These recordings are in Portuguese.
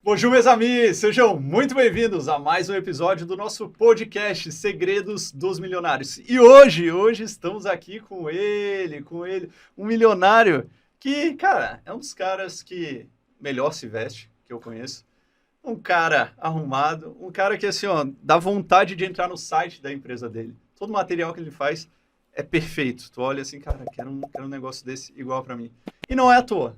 Bonjour, meus amigos! Sejam muito bem-vindos a mais um episódio do nosso podcast Segredos dos Milionários. E hoje estamos aqui com ele, um milionário que, cara, é um dos caras que melhor se veste, que eu conheço. Um cara arrumado, um cara que, assim, ó, dá vontade de entrar no site da empresa dele. Todo o material que ele faz é perfeito. Tu olha assim, cara, quero um negócio desse igual pra mim. E não é à toa,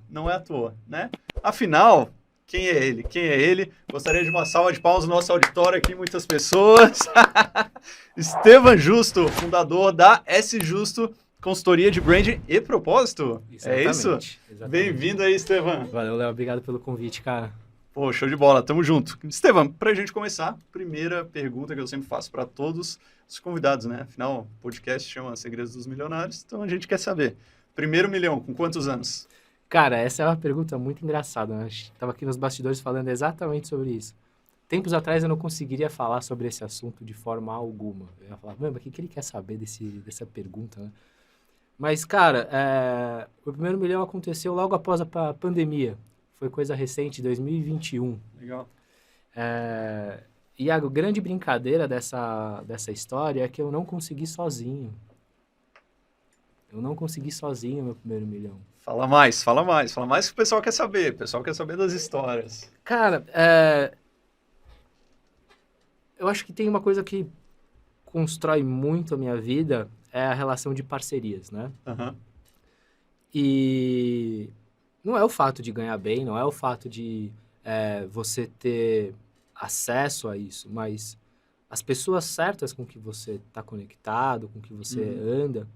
né? Afinal, quem é ele? Quem é ele? Gostaria de uma salva de palmas no nosso auditório aqui, muitas pessoas. Estevam Justo, fundador da S Justo, consultoria de branding e propósito. É isso? Exatamente. Bem-vindo aí, Estevam. Valeu, Léo. Obrigado pelo convite, cara. Pô, show de bola, tamo junto. Estevam, pra gente começar, primeira pergunta que eu sempre faço para todos os convidados, né? Afinal, o podcast chama Segredos dos Milionários, então a gente quer saber. Primeiro milhão, com quantos anos? Cara, essa é uma pergunta muito engraçada, né? A gente tava aqui nos bastidores falando exatamente sobre isso. Tempos atrás eu não conseguiria falar sobre esse assunto de forma alguma. Eu ia falar, mano, o que ele quer saber dessa pergunta, né? Mas, cara, o primeiro milhão aconteceu logo após a pandemia. Foi coisa recente, 2021. Legal. E a grande brincadeira dessa história é que eu não consegui sozinho. Eu não consegui sozinho meu primeiro milhão. Fala mais que o pessoal quer saber. O pessoal quer saber das histórias. Cara, eu acho que tem uma coisa que constrói muito a minha vida, é a relação de parcerias, né? Uhum. E não é o fato de ganhar bem, não é o fato de você ter acesso a isso, mas as pessoas certas com que você está conectado, com que você anda,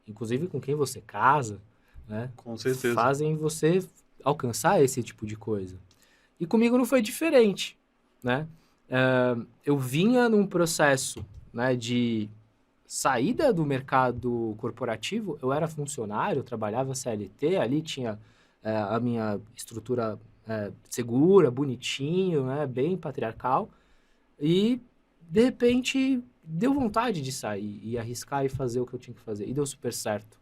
inclusive com quem você casa, né? Com certeza. Fazem você alcançar esse tipo de coisa. E comigo não foi diferente, né? Eu vinha num processo, né, de saída do mercado corporativo. Eu era funcionário, eu trabalhava CLT, ali tinha a minha estrutura segura, bonitinho, né, bem patriarcal, e de repente deu vontade de sair e arriscar e fazer o que eu tinha que fazer, e deu super certo,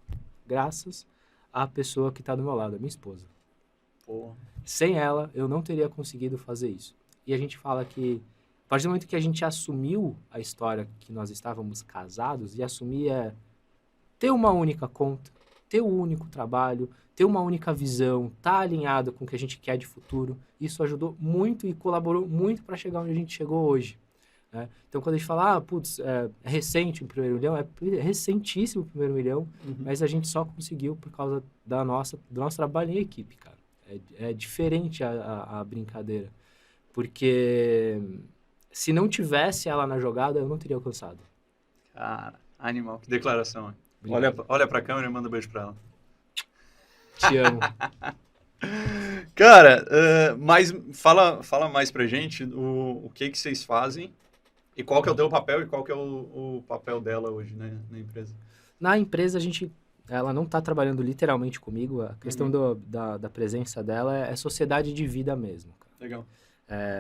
graças à pessoa que está do meu lado, a minha esposa. Pô. Sem ela, eu não teria conseguido fazer isso. E a gente fala que, a partir do momento que a gente assumiu a história que nós estávamos casados, e assumir ter uma única conta, ter um único trabalho, ter uma única visão, estar alinhado com o que a gente quer de futuro, isso ajudou muito e colaborou muito para chegar onde a gente chegou hoje. Né? Então, quando a gente fala, é recente o primeiro milhão, é recentíssimo o primeiro milhão, mas a gente só conseguiu por causa do nosso trabalho em equipe, cara. É diferente a brincadeira, porque se não tivesse ela na jogada, eu não teria alcançado. Cara, animal, que declaração. Obrigado. Olha pra câmera e manda um beijo pra ela. Te amo. Cara, mas fala mais pra gente o que vocês fazem e qual que é o teu papel e qual que é o papel dela hoje, né, na empresa. Na empresa, ela não está trabalhando literalmente comigo. A questão da presença dela é sociedade de vida mesmo. Cara. Legal.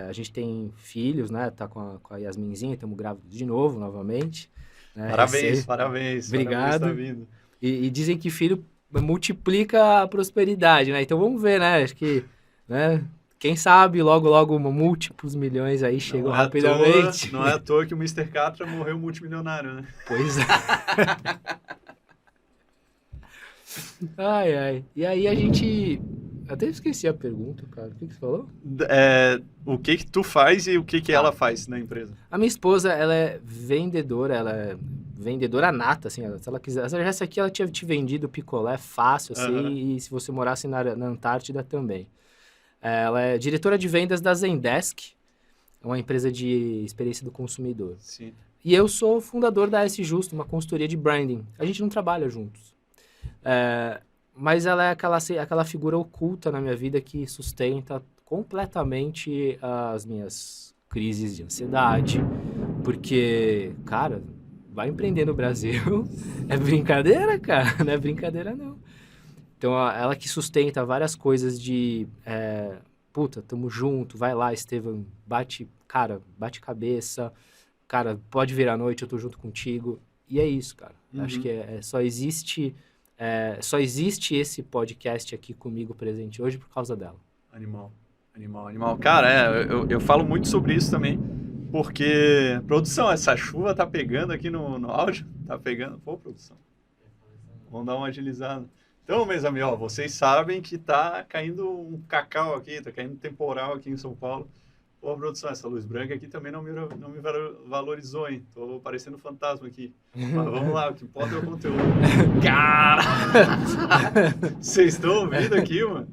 A gente tem filhos, né? Tá com a Yasminzinha, estamos grávidos de novo, novamente. Né? Parabéns. Obrigado. Parabéns, tá vindo. E dizem que filho multiplica a prosperidade, né? Então vamos ver, né? Acho que, né? Quem sabe logo múltiplos milhões aí chegam rapidamente. Não é à toa que o Mr. Catra morreu multimilionário, né? Pois é. Ai. E aí a gente... Até esqueci a pergunta, cara. O que você falou? O que tu faz e o que ela faz na empresa? A minha esposa, ela é vendedora nata, assim. Se ela quisesse, essa aqui ela tinha te vendido picolé fácil, assim, e se você morasse na Antártida também. Ela é diretora de vendas da Zendesk, uma empresa de experiência do consumidor. Sim. E eu sou fundador da S Justo, uma consultoria de branding. A gente não trabalha juntos. Mas ela é aquela figura oculta na minha vida que sustenta completamente as minhas crises de ansiedade. Porque, cara, vai empreender no Brasil é brincadeira, cara. Não é brincadeira, não. Então, ela que sustenta várias coisas de... tamo junto, vai lá, Estevam, bate cabeça. Cara, pode vir à noite, eu tô junto contigo. E é isso, cara. Acho que só existe esse podcast aqui comigo presente hoje por causa dela. Animal. Animal, animal. Cara, eu falo muito sobre isso também, porque, produção, essa chuva tá pegando aqui no áudio? Tá pegando? Pô, produção, vamos dar uma agilizada. Então, meus amigos, ó, vocês sabem que tá caindo um cacau aqui, tá caindo um temporal aqui em São Paulo. Pô, produção, essa luz branca aqui também não me valorizou, hein? Tô parecendo um fantasma aqui. Mas vamos lá, o que importa é o conteúdo. Cara! Vocês estão ouvindo aqui, mano?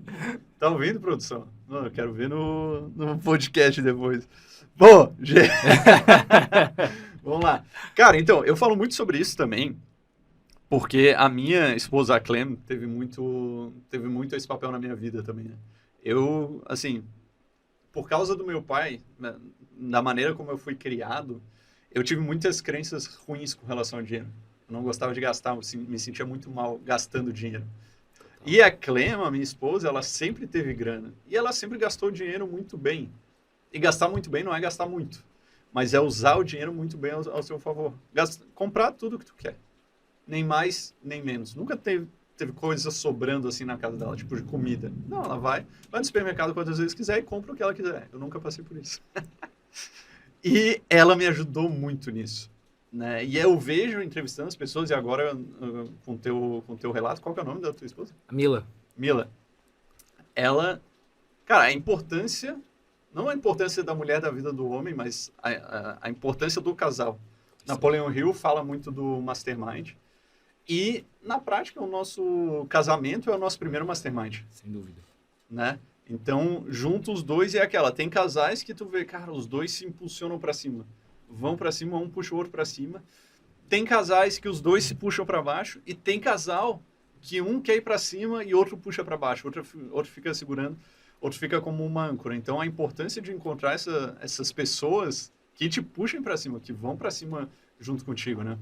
Tá ouvindo, produção? Não, eu quero ver no podcast depois. Bom, vamos lá. Cara, então, eu falo muito sobre isso também, porque a minha esposa, a Clem, teve muito esse papel na minha vida também, né? Eu, assim, por causa do meu pai, né, da maneira como eu fui criado, eu tive muitas crenças ruins com relação ao dinheiro. Eu não gostava de gastar, eu me sentia muito mal gastando dinheiro. E a Clema, minha esposa, ela sempre teve grana. E ela sempre gastou dinheiro muito bem. E gastar muito bem não é gastar muito, mas é usar o dinheiro muito bem ao seu favor. Comprar tudo que tu quer. Nem mais, nem menos. Nunca teve coisa sobrando assim na casa dela, tipo de comida. Não, ela vai no supermercado quantas vezes quiser e compra o que ela quiser. Eu nunca passei por isso. E ela me ajudou muito nisso. Né? E eu vejo entrevistando as pessoas, e agora com teu relato, qual que é o nome da tua esposa? Mila. Mila. Ela, cara, a importância, não a importância da mulher da vida do homem, mas a importância do casal. Sim. Napoleon Hill fala muito do mastermind. E, na prática, o nosso casamento é o nosso primeiro mastermind. Sem dúvida. Né? Então, juntos os dois é aquela. Tem casais que tu vê, cara, os dois se impulsionam para cima. Vão para cima, um puxa o outro para cima. Tem casais que os dois se puxam para baixo. E tem casal que um quer ir para cima e outro puxa para baixo. Outro fica segurando, outro fica como uma âncora. Então, a importância de encontrar essas pessoas que te puxem para cima, que vão para cima junto contigo, né?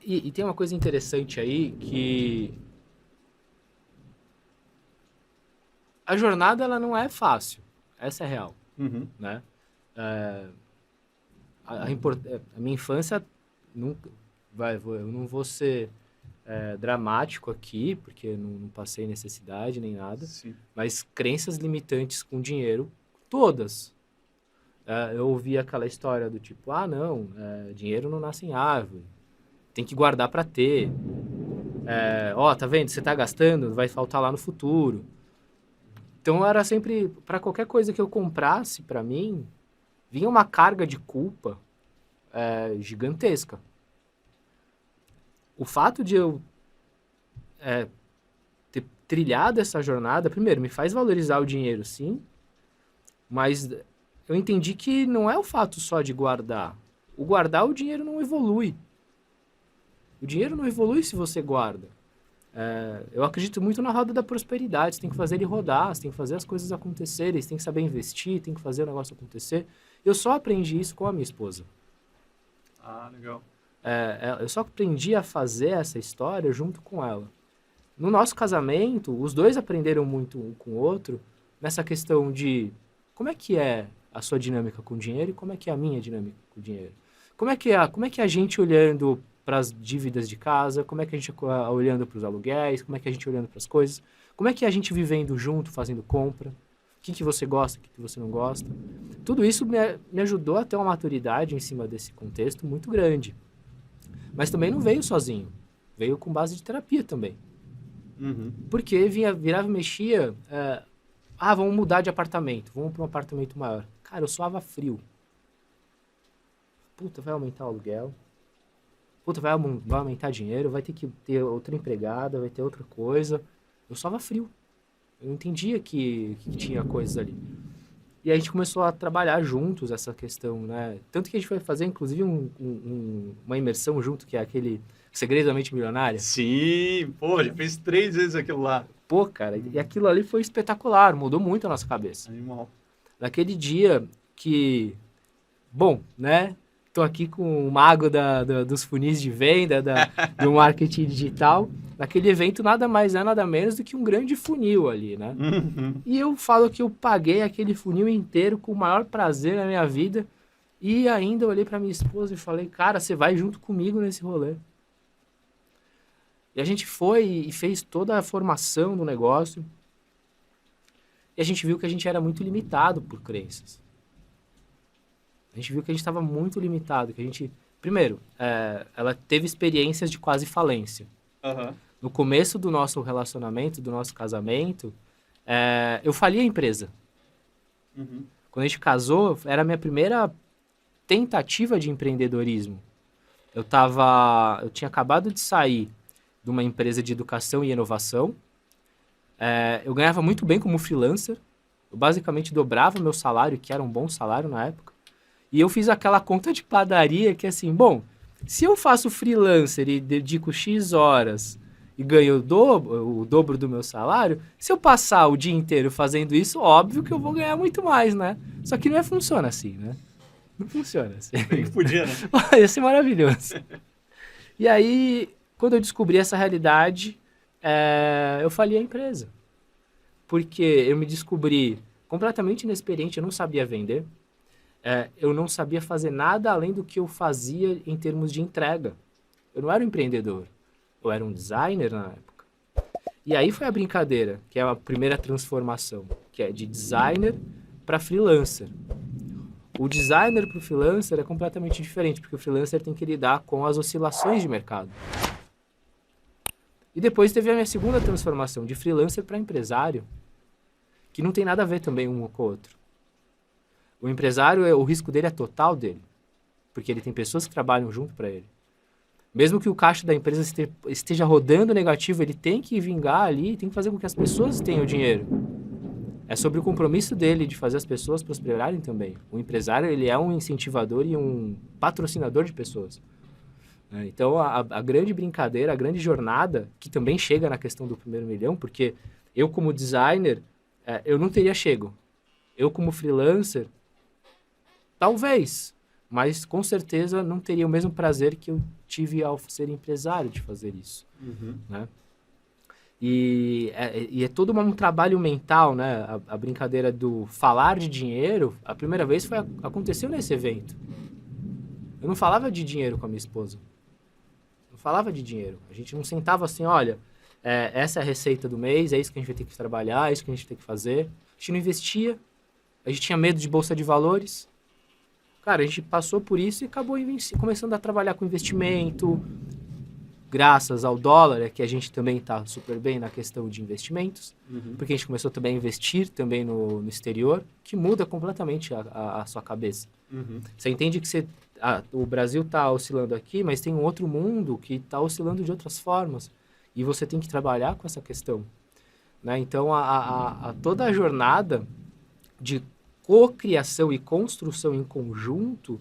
E tem uma coisa interessante aí que a jornada ela não é fácil, essa é real, né? A minha infância nunca eu não vou ser dramático aqui, porque não passei necessidade nem nada. Sim. Mas crenças limitantes com dinheiro, todas. Eu ouvi aquela história do tipo, não, dinheiro não nasce em árvore, tem que guardar para ter. Tá vendo? Você tá gastando, vai faltar lá no futuro. Então era sempre, para qualquer coisa que eu comprasse para mim, vinha uma carga de culpa gigantesca. O fato de eu ter trilhado essa jornada, primeiro, me faz valorizar o dinheiro, sim, mas eu entendi que não é o fato só de guardar. O dinheiro não evolui. O dinheiro não evolui se você guarda. Eu acredito muito na roda da prosperidade. Você tem que fazer ele rodar, você tem que fazer as coisas acontecerem, você tem que saber investir, tem que fazer o negócio acontecer. Eu só aprendi isso com a minha esposa. Legal. Eu só aprendi a fazer essa história junto com ela. No nosso casamento, os dois aprenderam muito um com o outro nessa questão de como é que é a sua dinâmica com o dinheiro e como é que é a minha dinâmica com o dinheiro. Como é que é a gente olhando para as dívidas de casa, como é que a gente olhando para os aluguéis, como é que a gente olhando para as coisas, como é que a gente vivendo junto, fazendo compra, o que você gosta, o que você não gosta. Tudo isso me ajudou a ter uma maturidade em cima desse contexto muito grande. Mas também não veio sozinho, veio com base de terapia também. Porque virava e mexia, vamos mudar de apartamento, vamos para um apartamento maior. Cara, eu suava frio. Puta, vai aumentar o aluguel. Puta, vai aumentar dinheiro, vai ter que ter outra empregada, vai ter outra coisa. Eu suava frio. Eu entendia que tinha coisas ali. E aí a gente começou a trabalhar juntos essa questão, né? Tanto que a gente foi fazer, inclusive, uma imersão junto, que é aquele Segredo da Mente Milionária. Sim, pô, já fez 3 vezes aquilo lá. Pô, cara, e aquilo ali foi espetacular, mudou muito a nossa cabeça. Animal. Naquele dia que, bom, né? Tô aqui com o mago dos funis de venda, do marketing digital. Naquele evento, nada mais nada menos do que um grande funil ali, né? E eu falo que eu paguei aquele funil inteiro com o maior prazer na minha vida. E ainda olhei pra minha esposa e falei, cara, você vai junto comigo nesse rolê. E a gente foi e fez toda a formação do negócio. E a gente viu que a gente era muito limitado por crenças. A gente viu que a gente estava muito limitado, que a gente... Primeiro, ela teve experiências de quase falência. Aham. No começo do nosso relacionamento, do nosso casamento, eu fali a empresa. Uhum. Quando a gente casou, era a minha primeira tentativa de empreendedorismo. Eu tinha acabado de sair de uma empresa de educação e inovação. Eu ganhava muito bem como freelancer. Eu basicamente dobrava meu salário, que era um bom salário na época. E eu fiz aquela conta de padaria que assim, bom, se eu faço freelancer e dedico X horas e ganho o dobro do meu salário, se eu passar o dia inteiro fazendo isso, óbvio que eu vou ganhar muito mais, né? Só que não funciona assim, né? Não funciona assim. Bem que podia, né? Ia ser maravilhoso. E aí, quando eu descobri essa realidade, eu falei a empresa. Porque eu me descobri completamente inexperiente, eu não sabia vender. Eu não sabia fazer nada além do que eu fazia em termos de entrega. Eu não era um empreendedor. Eu era um designer na época. E aí foi a brincadeira, que é a primeira transformação, que é de designer para freelancer. O designer para o freelancer é completamente diferente, porque o freelancer tem que lidar com as oscilações de mercado. E depois teve a minha segunda transformação, de freelancer para empresário, que não tem nada a ver também um com o outro. O empresário, o risco dele é total dele, porque ele tem pessoas que trabalham junto para ele. Mesmo que o caixa da empresa esteja rodando negativo, ele tem que vingar ali, tem que fazer com que as pessoas tenham dinheiro. É sobre o compromisso dele de fazer as pessoas prosperarem também. O empresário, ele é um incentivador e um patrocinador de pessoas. Então, a grande brincadeira, a grande jornada, que também chega na questão do 1º milhão, porque eu como designer, eu não teria chego. Eu como freelancer, talvez, mas com certeza não teria o mesmo prazer que eu tive ao ser empresário de fazer isso. Uhum. Né? E é todo um trabalho mental, né? A brincadeira do falar de dinheiro, a primeira vez aconteceu nesse evento. Eu não falava de dinheiro com a minha esposa. Não falava de dinheiro. A gente não sentava assim, olha, essa é a receita do mês, é isso que a gente vai ter que trabalhar, é isso que a gente tem que fazer. A gente não investia. A gente tinha medo de bolsa de valores. Cara, a gente passou por isso e acabou começando a trabalhar com investimento. Graças ao dólar, que a gente também está super bem na questão de investimentos. Uhum. Porque a gente começou também a investir também no exterior, que muda completamente a sua cabeça. Uhum. Você entende que o Brasil está oscilando aqui, mas tem um outro mundo que está oscilando de outras formas. E você tem que trabalhar com essa questão. Né? Então, toda a jornada de cocriação e construção em conjunto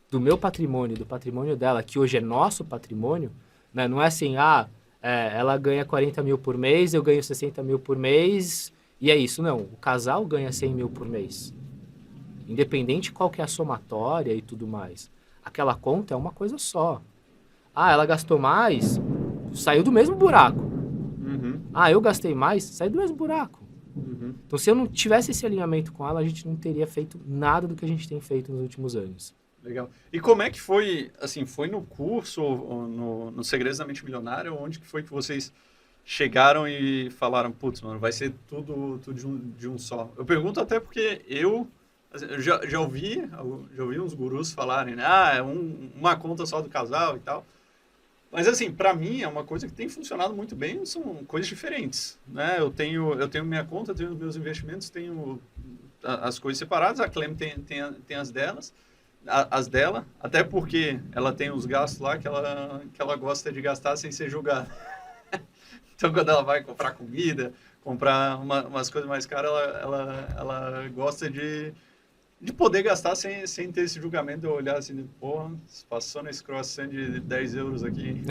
do meu patrimônio, do patrimônio dela, que hoje é nosso patrimônio, né? Não é assim, ela ganha 40 mil por mês, eu ganho 60 mil por mês, e é isso. Não, o casal ganha 100 mil por mês. Independente qual que é a somatória e tudo mais. Aquela conta é uma coisa só. Ela gastou mais, saiu do mesmo buraco. Uhum. Eu gastei mais, saiu do mesmo buraco. Uhum. Então, se eu não tivesse esse alinhamento com ela, a gente não teria feito nada do que a gente tem feito nos últimos anos. Legal. E como é que foi, assim, foi no curso ou no Segredos da Mente Milionária, onde que foi que vocês chegaram e falaram, putz, mano, vai ser tudo de um só? Eu pergunto até porque eu já ouvi uns gurus falarem, né? É uma conta só do casal e tal. Mas, assim, para mim é uma coisa que tem funcionado muito bem, são coisas diferentes, né? Eu tenho minha conta, tenho os meus investimentos, tenho as coisas separadas, a Clem tem as delas, as dela, até porque ela tem os gastos lá que ela gosta de gastar sem ser julgada. Então, quando ela vai comprar comida, comprar umas coisas mais caras, ela gosta de poder gastar sem ter esse julgamento, de eu olhar assim, porra, passou nesse croissant de 10 euros aqui.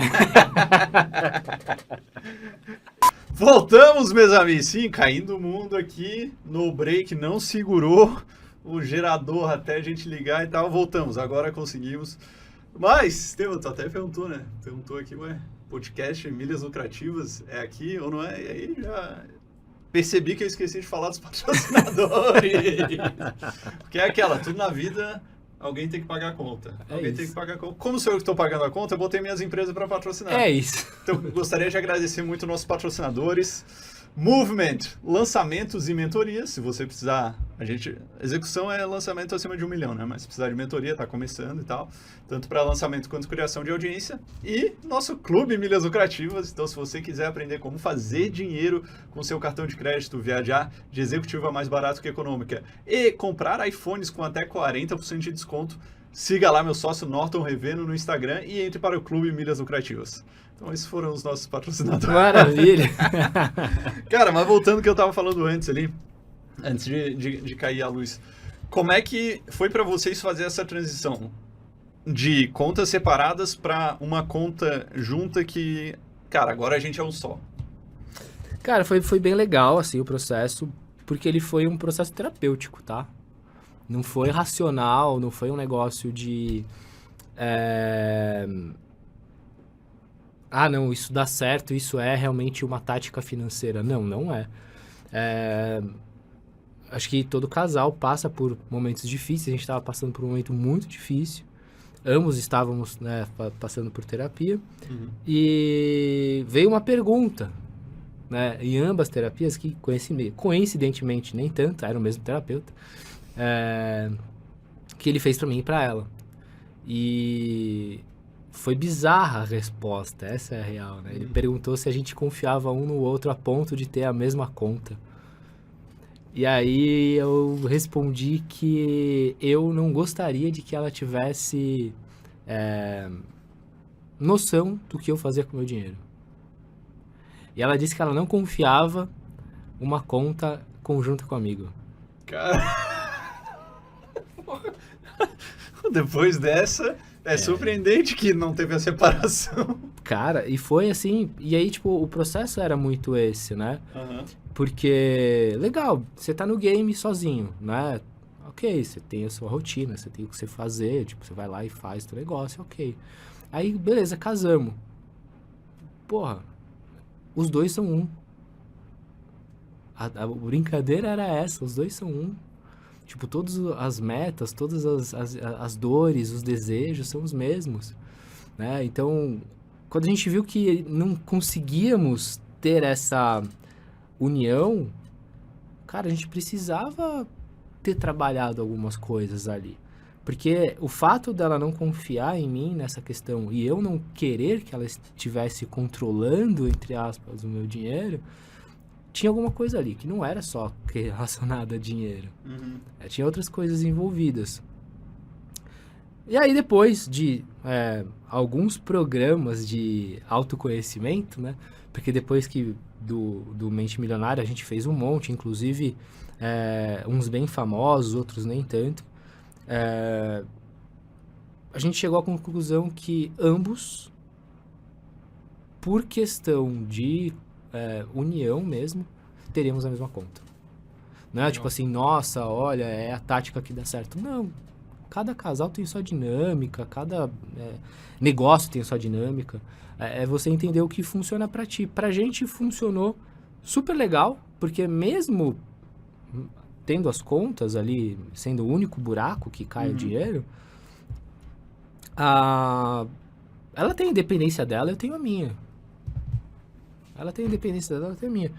Voltamos, meus amigos. Sim, caindo o mundo aqui, no break, não segurou o gerador até a gente ligar e tal. Voltamos, agora conseguimos. Mas, Estevam, tu até perguntou, né? Perguntou aqui, podcast Milhas Lucrativas é aqui ou não é? E aí já percebi que eu esqueci de falar dos patrocinadores. Porque é aquela, tudo na vida, alguém tem que pagar a conta. Alguém tem que pagar a conta. Como sou eu que estou pagando a conta, eu botei minhas empresas para patrocinar. É isso. Então, gostaria de agradecer muito nossos patrocinadores. Movement, lançamentos e mentorias, se você precisar, execução é lançamento acima de 1 milhão, né? Mas se precisar de mentoria, tá começando e tal, tanto para lançamento quanto criação de audiência. E nosso clube Milhas Lucrativas, então se você quiser aprender como fazer dinheiro com seu cartão de crédito, viajar de executiva mais barato que econômica e comprar iPhones com até 40% de desconto, siga lá meu sócio Norton Reveno no Instagram e entre para o clube Milhas Lucrativas. Então, esses foram os nossos patrocinadores. Maravilha! Cara, mas voltando ao que eu tava falando antes ali, antes de cair a luz, como é que foi para vocês fazer essa transição de contas separadas para uma conta junta que, cara, agora a gente é um só? Cara, foi bem legal, assim, o processo, porque ele foi um processo terapêutico, tá? Não foi racional, não foi um negócio de... não, isso dá certo, isso é realmente uma tática financeira. Não, não é. Acho que todo casal passa por momentos difíceis, a gente estava passando por um momento muito difícil, ambos estávamos, né, passando por terapia, e veio uma pergunta, né, em ambas terapias, que coincidentemente nem tanto, era o mesmo terapeuta, que ele fez para mim e para ela. E... foi bizarra a resposta, essa é a real, né? Ele perguntou se a gente confiava um no outro a ponto de ter a mesma conta. E aí eu respondi que eu não gostaria de que ela tivesse noção do que eu fazia com o meu dinheiro. E ela disse que ela não confiava uma conta conjunta comigo. Cara... Depois dessa... É surpreendente que não teve a separação. Cara, e foi assim... E aí, tipo, o processo era muito esse, né? Porque, legal, você tá no game sozinho, né? Ok, você tem a sua rotina, você tem o que você fazer, tipo, você vai lá e faz o negócio, ok. Aí, beleza, casamos. Porra, os dois são um. A brincadeira era essa, os dois são um. Tipo, todas as metas, todas as dores, os desejos são os mesmos, né? Então, quando a gente viu que não conseguíamos ter essa união, cara, a gente precisava ter trabalhado algumas coisas ali. Porque o fato dela não confiar em mim nessa questão e eu não querer que ela estivesse controlando, entre aspas, o meu dinheiro... tinha alguma coisa ali, que não era só relacionada a dinheiro. Tinha outras coisas envolvidas. E aí, depois de alguns programas de autoconhecimento, né? Porque depois que do Mente Milionária, a gente fez um monte, inclusive uns bem famosos, outros nem tanto. A gente chegou à conclusão que ambos, por questão de... união mesmo, teríamos a mesma conta. Não é tipo assim, nossa, olha, é a tática que dá certo. Não. Cada casal tem sua dinâmica, cada negócio tem sua dinâmica. É você entender o que funciona pra ti. Pra gente funcionou super legal, porque mesmo tendo as contas ali, sendo o único buraco que cai o dinheiro, ela tem a independência dela, eu tenho a minha. Ela tem a independência dela, eu tenho a minha.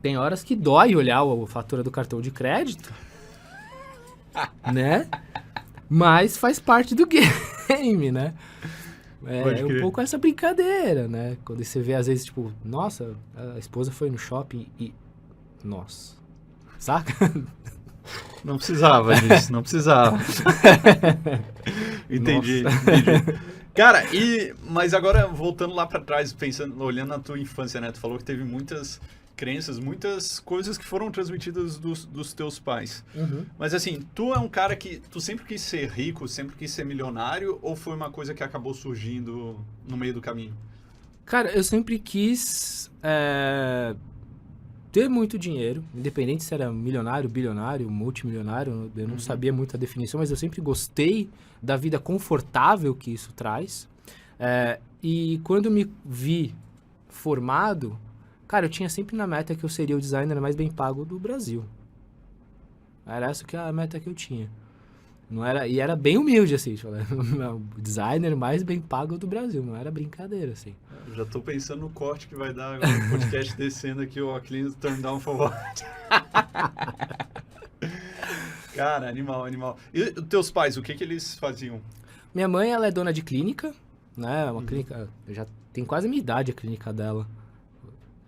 Tem horas que dói olhar a fatura do cartão de crédito, né? Mas faz parte do game, né? É um pouco essa brincadeira, né? Quando você vê, às vezes, tipo, nossa, a esposa foi no shopping e... nossa. Saca? Não precisava disso, não precisava. Entendi. Cara, mas agora voltando lá pra trás, pensando, olhando na tua infância, né? Tu falou que teve muitas crenças, muitas coisas que foram transmitidas dos teus pais. Mas assim, tu é um cara que tu sempre quis ser rico, sempre quis ser milionário, ou foi uma coisa que acabou surgindo no meio do caminho? Cara, eu sempre quis ter muito dinheiro, independente se era milionário, bilionário, multimilionário, eu não sabia muito a definição, mas eu sempre gostei da vida confortável que isso traz. E quando me vi formado, cara, eu tinha sempre na meta que eu seria o designer mais bem pago do Brasil. Era essa que a meta que eu tinha. Não era, e era bem humilde, assim, tipo, o designer mais bem pago do Brasil, não era brincadeira, assim. Eu já tô pensando no corte que vai dar agora no podcast descendo aqui, o Clean Turn Down for What. Cara, animal, animal. E os teus pais, o que que eles faziam? Minha mãe, ela é dona de clínica, né, uma clínica, já tem quase a minha idade a clínica dela.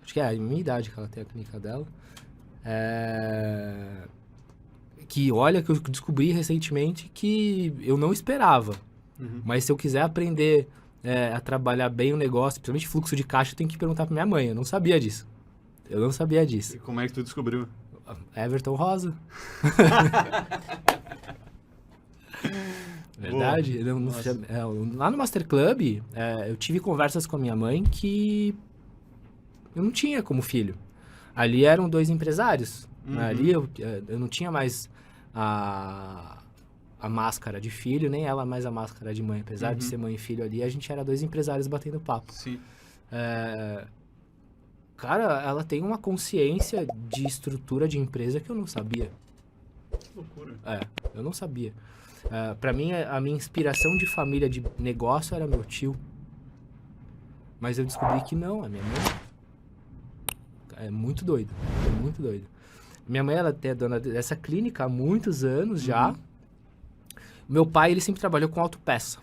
Acho que é a minha idade que ela tem a clínica dela. Que olha que eu descobri recentemente que eu não esperava. Mas se eu quiser aprender a trabalhar bem o negócio, principalmente fluxo de caixa, eu tenho que perguntar pra minha mãe. Eu não sabia disso. E como é que tu descobriu? Everton Rosa. Verdade. Lá no Master Club, eu tive conversas com a minha mãe que eu não tinha como filho. Ali eram 2 empresários. Né? Ali eu não tinha mais a máscara de filho, nem ela mais a máscara de mãe. Apesar de ser mãe e filho ali, a gente era 2 empresários batendo papo. Sim. Cara, ela tem uma consciência de estrutura de empresa que eu não sabia. Que loucura. Eu não sabia. Pra mim, a minha inspiração de família de negócio era meu tio. Mas eu descobri que não, a minha mãe. É muito doido, muito doido. Minha mãe, ela é dona dessa clínica há muitos anos já. Meu pai, ele sempre trabalhou com autopeça.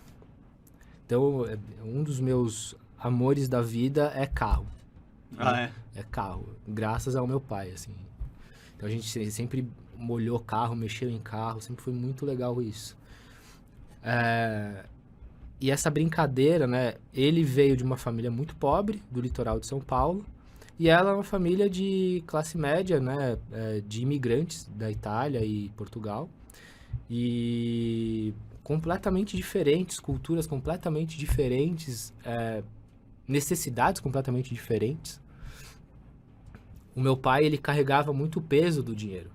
Então, um dos meus amores da vida é carro. É carro, graças ao meu pai, assim. Então, a gente sempre molhou carro, mexeu em carro, sempre foi muito legal isso. E essa brincadeira, né? Ele veio de uma família muito pobre, do litoral de São Paulo. E ela é uma família de classe média, né? De imigrantes da Itália e Portugal. E completamente diferentes, culturas completamente diferentes, necessidades completamente diferentes. O meu pai, ele carregava muito o peso do dinheiro.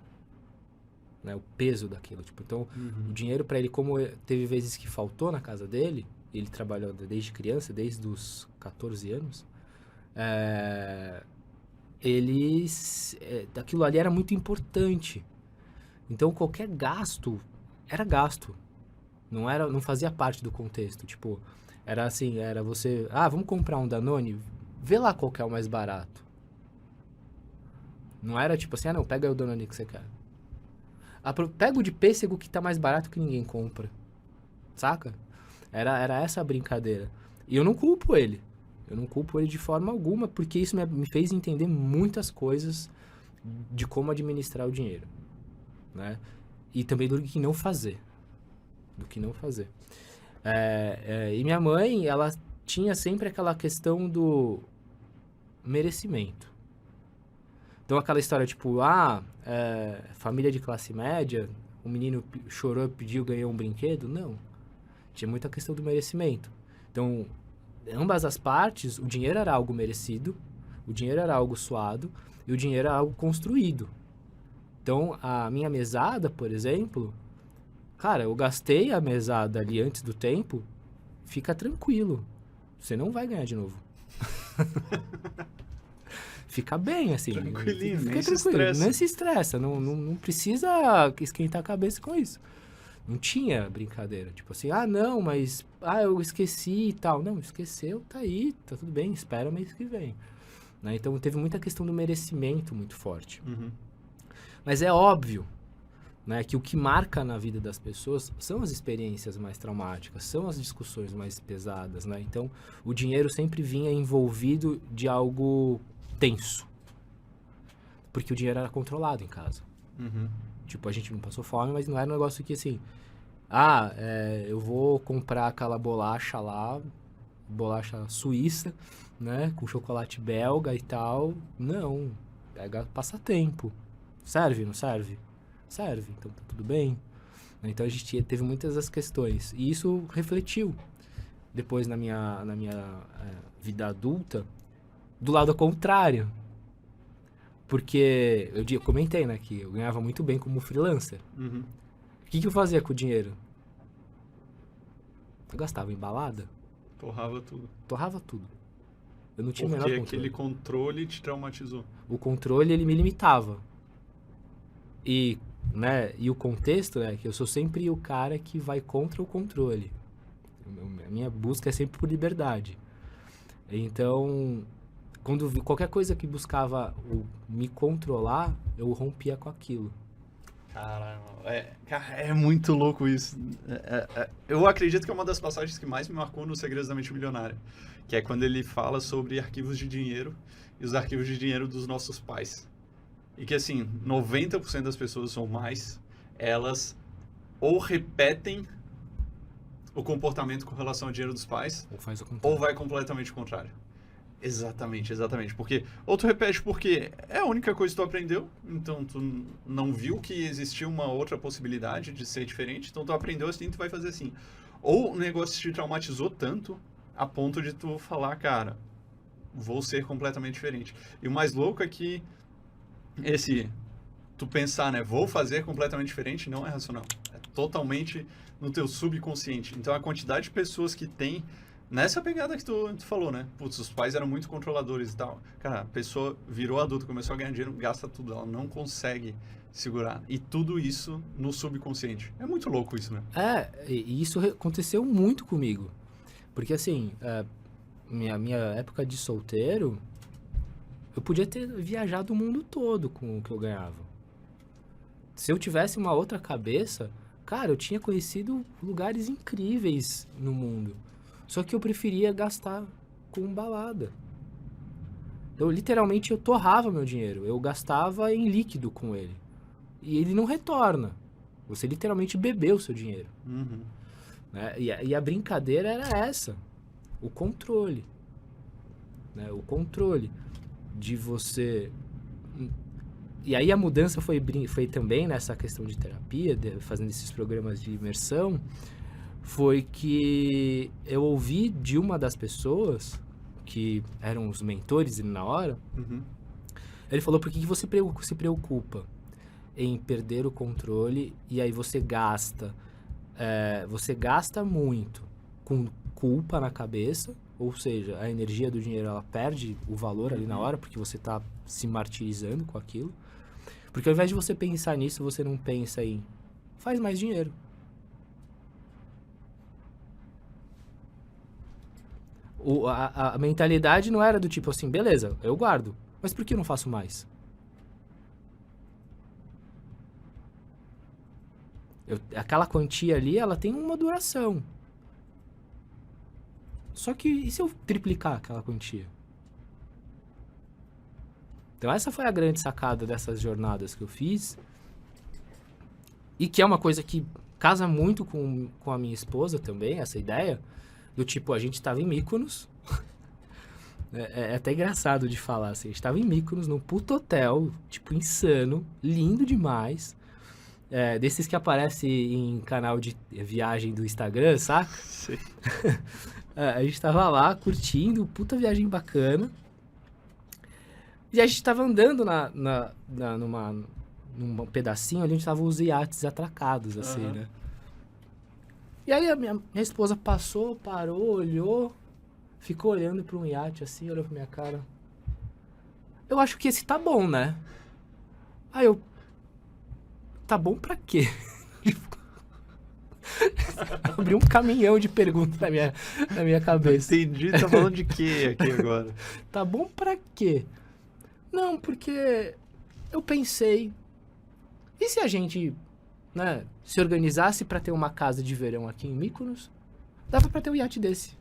Né? O peso daquilo. Tipo, então, o dinheiro para ele, como teve vezes que faltou na casa dele, ele trabalhou desde criança, desde os 14 anos, aquilo ali era muito importante. Então, qualquer gasto era gasto. Não fazia parte do contexto. Tipo, era assim, era você... vamos comprar um Danone? Vê lá qual que é o mais barato. Não era tipo assim, não, pega aí o Danone que você quer. Pega o de pêssego que tá mais barato que ninguém compra. Saca? Era essa a brincadeira. E eu não culpo ele. Eu não culpo ele de forma alguma, porque isso me fez entender muitas coisas de como administrar o dinheiro, né? E também do que não fazer. E minha mãe, ela tinha sempre aquela questão do merecimento. Então, aquela história, tipo, família de classe média, o menino chorou, pediu, ganhou um brinquedo. Não. Tinha muita questão do merecimento. Então, ambas as partes, o dinheiro era algo merecido, o dinheiro era algo suado e o dinheiro era algo construído. Então, a minha mesada, por exemplo, cara, eu gastei a mesada ali antes do tempo, fica tranquilo, você não vai ganhar de novo. Fica bem, assim. Tranquilinho, fica nem se tranquilo, estressa. nem se estressa, não precisa esquentar a cabeça com isso. Não tinha brincadeira, tipo assim, não, mas, eu esqueci e tal. Não, esqueceu, tá aí, tá tudo bem, espera mês que vem. Né? Então, teve muita questão do merecimento muito forte. Mas é óbvio, né, que o que marca na vida das pessoas são as experiências mais traumáticas, são as discussões mais pesadas, né? Então, o dinheiro sempre vinha envolvido de algo tenso. Porque o dinheiro era controlado em casa. Tipo, a gente não passou fome, mas não era um negócio que assim... eu vou comprar aquela bolacha lá, bolacha suíça, né? Com chocolate belga e tal. Não. Pega passatempo. Serve, não serve? Serve, então tá tudo bem. Então a gente teve muitas das questões. E isso refletiu depois na minha vida adulta, do lado contrário. Porque eu comentei, né, que eu ganhava muito bem como freelancer. O que eu fazia com o dinheiro? Eu gastava em balada. Torrava tudo. Eu não tinha o menor controle. Porque aquele controle te traumatizou. O controle, ele me limitava. E né? E o contexto é que eu sou sempre o cara que vai contra o controle. A minha busca é sempre por liberdade. Então, quando qualquer coisa que buscava me controlar, eu rompia com aquilo. Caramba, cara, é muito louco isso. Eu acredito que é uma das passagens que mais me marcou no Segredos da Mente Milionária, que é quando ele fala sobre arquivos de dinheiro e os arquivos de dinheiro dos nossos pais. E que, assim, 90% das pessoas ou mais, elas ou repetem o comportamento com relação ao dinheiro dos pais, Ou faz o ou contrário. vai completamente o contrário. Exatamente. Porque, ou tu repete porque é a única coisa que tu aprendeu, então tu não viu que existia uma outra possibilidade de ser diferente, então tu aprendeu assim, tu vai fazer assim. Ou o negócio te traumatizou tanto a ponto de tu falar, cara, vou ser completamente diferente. E o mais louco é que tu pensar, né, vou fazer completamente diferente, não é racional. É totalmente no teu subconsciente. Então a quantidade de pessoas que tem nessa pegada que tu falou, né? Putz, os pais eram muito controladores e tal. Cara, a pessoa virou adulto, começou a ganhar dinheiro, gasta tudo. Ela não consegue segurar. E tudo isso no subconsciente. É muito louco isso, né? E isso aconteceu muito comigo. Porque assim, minha época de solteiro, eu podia ter viajado o mundo todo com o que eu ganhava. Se eu tivesse uma outra cabeça, cara, eu tinha conhecido lugares incríveis no mundo. Só que eu preferia gastar com balada. Eu literalmente eu torrava meu dinheiro. Eu gastava em líquido com ele. E ele não retorna. Você literalmente bebeu o seu dinheiro. Uhum. Né? E a brincadeira era essa. O controle. Né? O controle de você... E aí a mudança foi também nessa questão de terapia, fazendo esses programas de imersão, foi que eu ouvi de uma das pessoas, que eram os mentores na hora, Uhum. ele falou, por que você se preocupa em perder o controle e aí você gasta muito com culpa na cabeça, ou seja, a energia do dinheiro ela perde o valor ali na hora, porque você está se martirizando com aquilo. Porque ao invés de você pensar nisso, você não pensa em faz mais dinheiro. A mentalidade não era do tipo assim, beleza, eu guardo, mas por que eu não faço mais? Aquela quantia ali, ela tem uma duração. Só que e se eu triplicar aquela quantia? Então essa foi a grande sacada dessas jornadas que eu fiz. E que é uma coisa que casa muito com a minha esposa também, essa ideia. Do tipo, a gente estava em Mykonos. É até engraçado de falar assim. A gente estava em Mykonos, num puto hotel, tipo, insano, lindo demais. Desses que aparece em canal de viagem do Instagram, saca? Sim. A gente tava lá, curtindo, puta viagem bacana. E a gente tava andando num pedacinho onde a gente tava os iates atracados, assim, né? E aí a minha esposa parou, olhou, ficou olhando pra um iate assim, olhou pra minha cara. Eu acho que esse tá bom, né? Aí eu... Tá bom pra quê? Abri um caminhão de perguntas na minha cabeça. Entendi, tá falando de quê aqui agora? Tá bom pra quê? Não, porque eu pensei, e se a gente, né, se organizasse pra ter uma casa de verão aqui em Mykonos, dava pra ter um iate desse.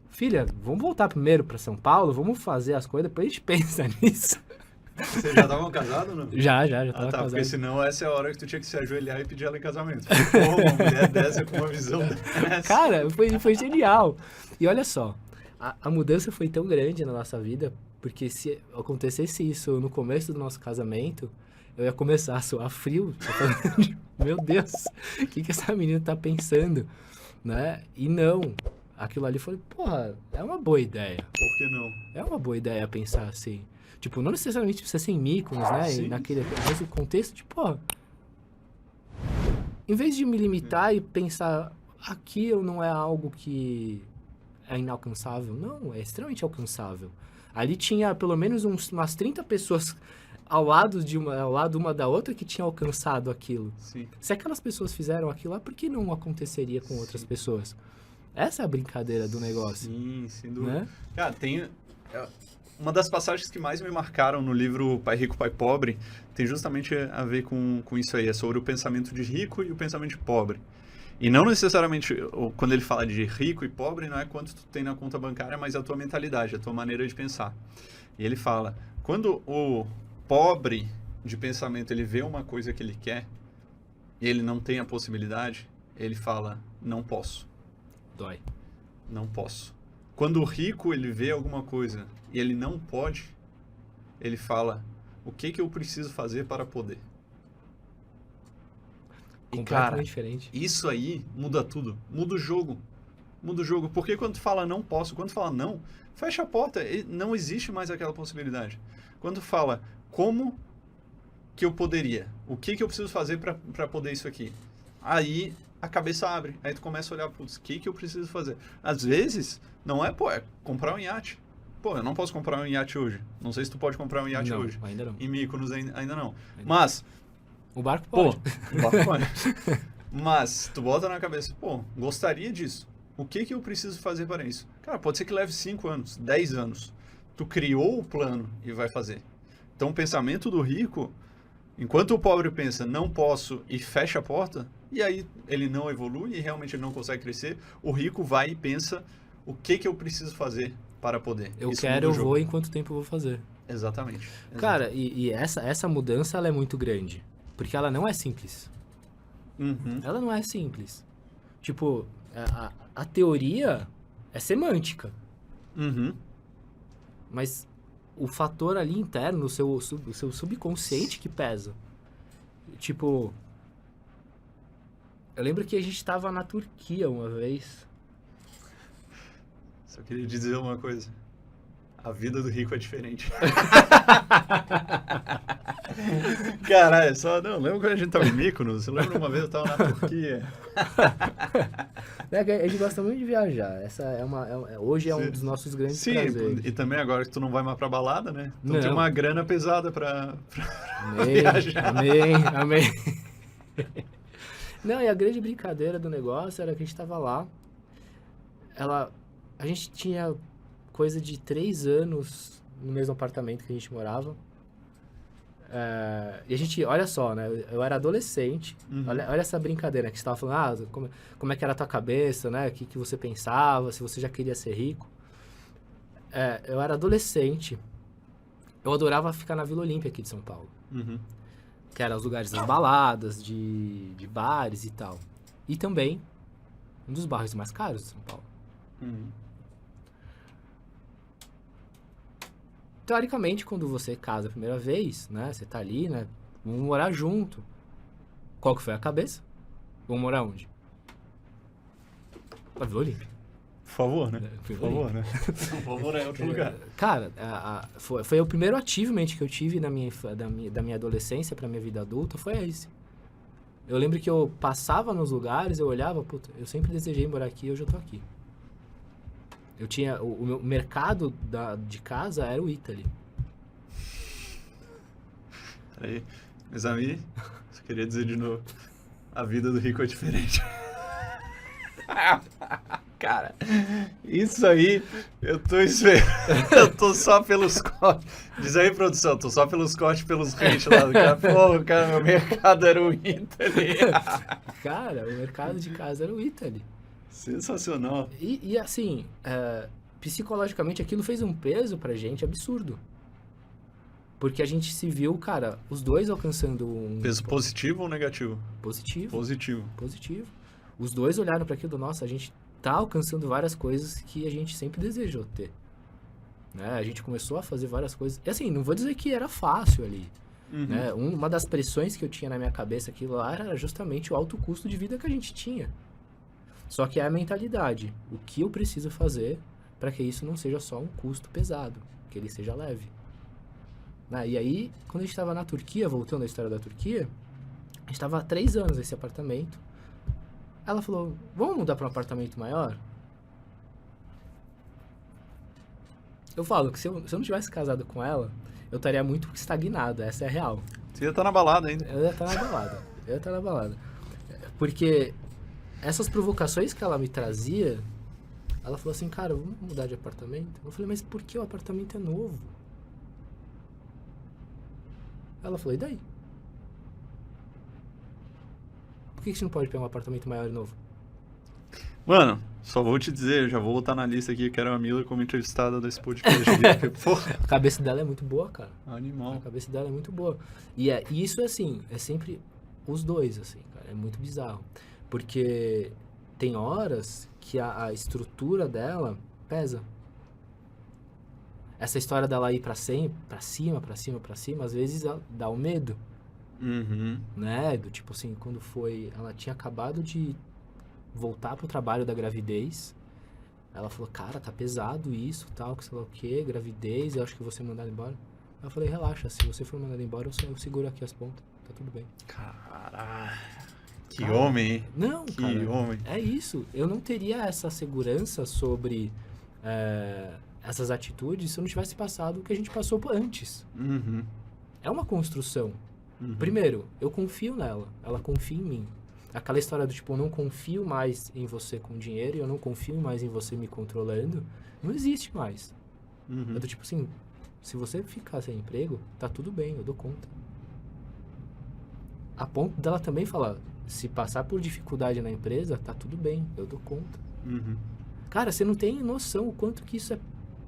Filha, vamos voltar primeiro pra São Paulo, vamos fazer as coisas, depois a gente pensa nisso. Vocês já estavam casados ou não? Já tava Tá, casado. porque senão essa é a hora que tu tinha que se ajoelhar e pedir ela em casamento. Pô, uma mulher dessa com uma visão dessa. Cara, foi genial. E olha só, a mudança foi tão grande na nossa vida, porque se acontecesse isso no começo do nosso casamento, eu ia começar a suar frio. Meu Deus, o que essa menina tá pensando? Né? E não, aquilo ali foi, porra, é uma boa ideia. Por que não? É uma boa ideia pensar assim. Tipo, não necessariamente precisa ser em Mykonos, né? Sim. Nesse contexto, tipo, ó... Em vez de me limitar e pensar, aquilo não é algo que é inalcançável. Não, é extremamente alcançável. Ali tinha pelo menos umas 30 pessoas ao lado uma da outra que tinha alcançado aquilo. Sim. Se aquelas pessoas fizeram aquilo lá, por que não aconteceria com outras pessoas? Essa é a brincadeira do negócio. Sim, sem dúvida. Né? Cara, tem... Uma das passagens que mais me marcaram no livro Pai Rico, Pai Pobre tem justamente a ver com isso aí. É sobre o pensamento de rico e o pensamento de pobre. E não necessariamente, quando ele fala de rico e pobre, não é quanto tu tem na conta bancária, mas a tua mentalidade, a tua maneira de pensar. E ele fala, quando o pobre de pensamento, ele vê uma coisa que ele quer e ele não tem a possibilidade, ele fala, não posso. Dói. Não posso. Quando o rico, ele vê alguma coisa e ele não pode, ele fala, o que eu preciso fazer para poder? E, cara, diferente. isso aí muda tudo. Muda o jogo. Muda o jogo. Porque quando tu fala não posso, quando tu fala não, fecha a porta. Não existe mais aquela possibilidade. Quando tu fala como que eu poderia, o que eu preciso fazer para poder isso aqui, aí a cabeça abre. Aí tu começa a olhar, putz, o que eu preciso fazer? Às vezes, não é, é comprar um iate. Pô, eu não posso comprar um iate hoje. Não sei se tu pode comprar um iate não, hoje. Ainda não. Em Mykonos ainda não. Mas... O barco pode. O barco pode. Mas tu bota na cabeça, gostaria disso. O que eu preciso fazer para isso? Cara, pode ser que leve 5 anos, 10 anos. Tu criou o plano e vai fazer. Então o pensamento do rico, enquanto o pobre pensa, não posso e fecha a porta, e aí ele não evolui e realmente ele não consegue crescer, o rico vai e pensa, o que eu preciso fazer para poder? Eu quero, eu vou, em quanto tempo eu vou fazer? Exatamente. Cara, e essa mudança, ela é muito grande. Porque ela não é simples. Uhum. Ela não é simples. Tipo, a teoria é semântica. Uhum. Mas o fator ali interno, o seu subconsciente que pesa. Tipo, eu lembro que a gente estava na Turquia uma vez. Só queria dizer uma coisa. A vida do rico é diferente. Caralho, lembra quando a gente tava em Mykonos? Eu lembro uma vez eu tava na Turquia. A gente gosta muito de viajar. Essa hoje é um dos nossos grandes prazeres. E também agora que tu não vai mais pra balada, né? Então não. tem uma grana pesada pra amém, viajar. Amém. Não, e a grande brincadeira do negócio era que a gente tava lá. A gente tinha coisa de 3 anos no mesmo apartamento que a gente morava. E a gente, olha só, né? Eu era adolescente. Uhum. Olha essa brincadeira que você estava falando. Como é que era a tua cabeça, né? O que você pensava, se você já queria ser rico. Eu era adolescente. Eu adorava ficar na Vila Olímpia aqui de São Paulo. Uhum. Que eram os lugares das baladas, de bares e tal. E também um dos bairros mais caros de São Paulo. Uhum. Teoricamente, quando você casa a primeira vez, né? Você tá ali, né? Vamos morar junto. Qual que foi a cabeça? Vamos morar onde? Na Vila Olímpia. Por favor, né? Por favor, né? Vamos morar em outro lugar. Cara, foi o primeiro achievement que eu tive da minha adolescência pra minha vida adulta, foi esse. Eu lembro que eu passava nos lugares, eu olhava, puta, eu sempre desejei morar aqui e hoje eu tô aqui. Eu tinha... O meu mercado de casa era o Italy. Peraí, meus amigos, só queria dizer de novo. A vida do rico é diferente. Cara, isso aí, eu tô esperando. Eu tô só pelos cortes. Diz aí, produção, tô só pelos cortes, pelos hate lá do cara. Porra, cara, meu mercado era o Italy. Cara, o mercado de casa era o Italy. Sensacional. E assim, psicologicamente aquilo fez um peso pra gente absurdo. Porque a gente se viu, cara, os dois alcançando um... Peso positivo ou negativo? Positivo. Positivo. Os dois olharam pra aquilo, nossa, a gente tá alcançando várias coisas que a gente sempre desejou ter. Né? A gente começou a fazer várias coisas. E assim, não vou dizer que era fácil ali. Uhum. Né? Uma das pressões que eu tinha na minha cabeça aquilo lá era justamente o alto custo de vida que a gente tinha. Só que é a mentalidade. O que eu preciso fazer para que isso não seja só um custo pesado, que ele seja leve. E aí, quando a gente estava na Turquia, voltando à história da Turquia, a gente estava há 3 anos nesse apartamento. Ela falou, vamos mudar para um apartamento maior? Eu falo que se eu não tivesse casado com ela, eu estaria muito estagnado, essa é a real. Você ia estar na balada ainda. Eu ia estar na balada. Porque essas provocações que ela me trazia, ela falou assim, cara, vamos mudar de apartamento? Eu falei, mas por que o apartamento é novo? Ela falou, e daí? Por que a gente não pode pegar um apartamento maior e novo? Mano, só vou te dizer, já vou botar na lista aqui, quero a Mila como entrevistada desse podcast aqui. Porra. A cabeça dela é muito boa, cara. Animal. A cabeça dela é muito boa. E isso, assim, é sempre os dois, assim, cara. É muito bizarro. Porque tem horas que a estrutura dela pesa. Essa história dela ir pra cima, às vezes dá o medo. Uhum. Né? Do tipo assim, quando foi... Ela tinha acabado de voltar pro trabalho da gravidez. Ela falou, cara, tá pesado isso, tal, que sei lá o quê, gravidez, eu acho que vou ser mandado embora. Eu falei, relaxa, se você for mandado embora, eu seguro aqui as pontas, tá tudo bem. Caralho, que Cara, homem, hein? Não, Que cara, homem. é isso. Eu não teria essa segurança sobre essas atitudes se eu não tivesse passado o que a gente passou antes. Uhum. É uma construção. Uhum. Primeiro, eu confio nela, ela confia em mim. Aquela história do tipo, eu não confio mais em você com dinheiro, eu não confio mais em você me controlando, não existe mais. Uhum. É do tipo assim, se você ficar sem emprego, tá tudo bem, eu dou conta. A ponto dela também falar, se passar por dificuldade na empresa, tá tudo bem, eu dou conta. Uhum. Cara, você não tem noção o quanto que isso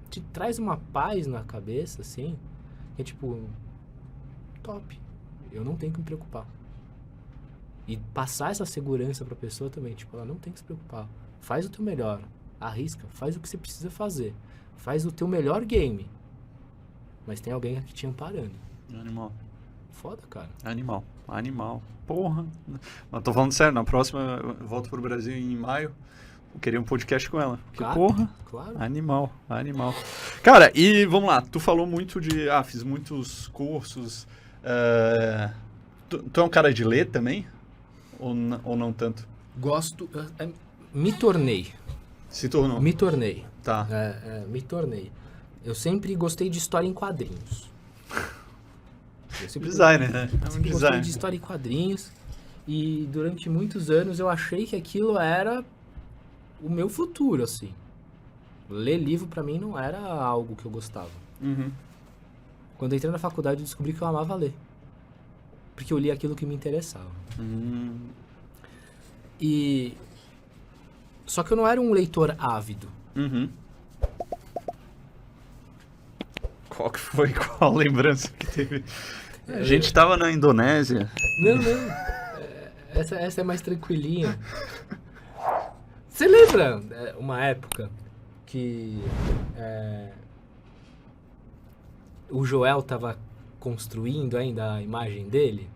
te traz uma paz na cabeça, assim, que é tipo, top, eu não tenho que me preocupar. E passar essa segurança pra pessoa também, tipo, ela não tem que se preocupar. Faz o teu melhor, arrisca, faz o que você precisa fazer. Faz o teu melhor game. Mas tem alguém aqui te amparando. Animal. Foda, cara. Animal. Porra. Mas tô falando sério, na próxima eu volto pro Brasil em maio. Eu queria um podcast com ela. Porque, Claro, porra. claro. Animal. Cara, e vamos lá. Tu falou muito de... fiz muitos cursos. Tu é um cara de ler também? Ou não tanto? Gosto... me tornei. Se tornou? Me tornei. Tá. Me tornei. Eu sempre gostei de história em quadrinhos. Designer, né? É um Sempre gostei design. de história em quadrinhos. E durante muitos anos eu achei que aquilo era o meu futuro, assim. Ler livro pra mim não era algo que eu gostava. Uhum. Quando eu entrei na faculdade eu descobri que eu amava ler. Porque eu li aquilo que me interessava. E... Só que eu não era um leitor ávido. Uhum. Qual que foi? Qual a lembrança que teve? A gente tava na Indonésia. Não. Essa é mais tranquilinha. Você lembra uma época que o Joel tava construindo ainda a imagem dele?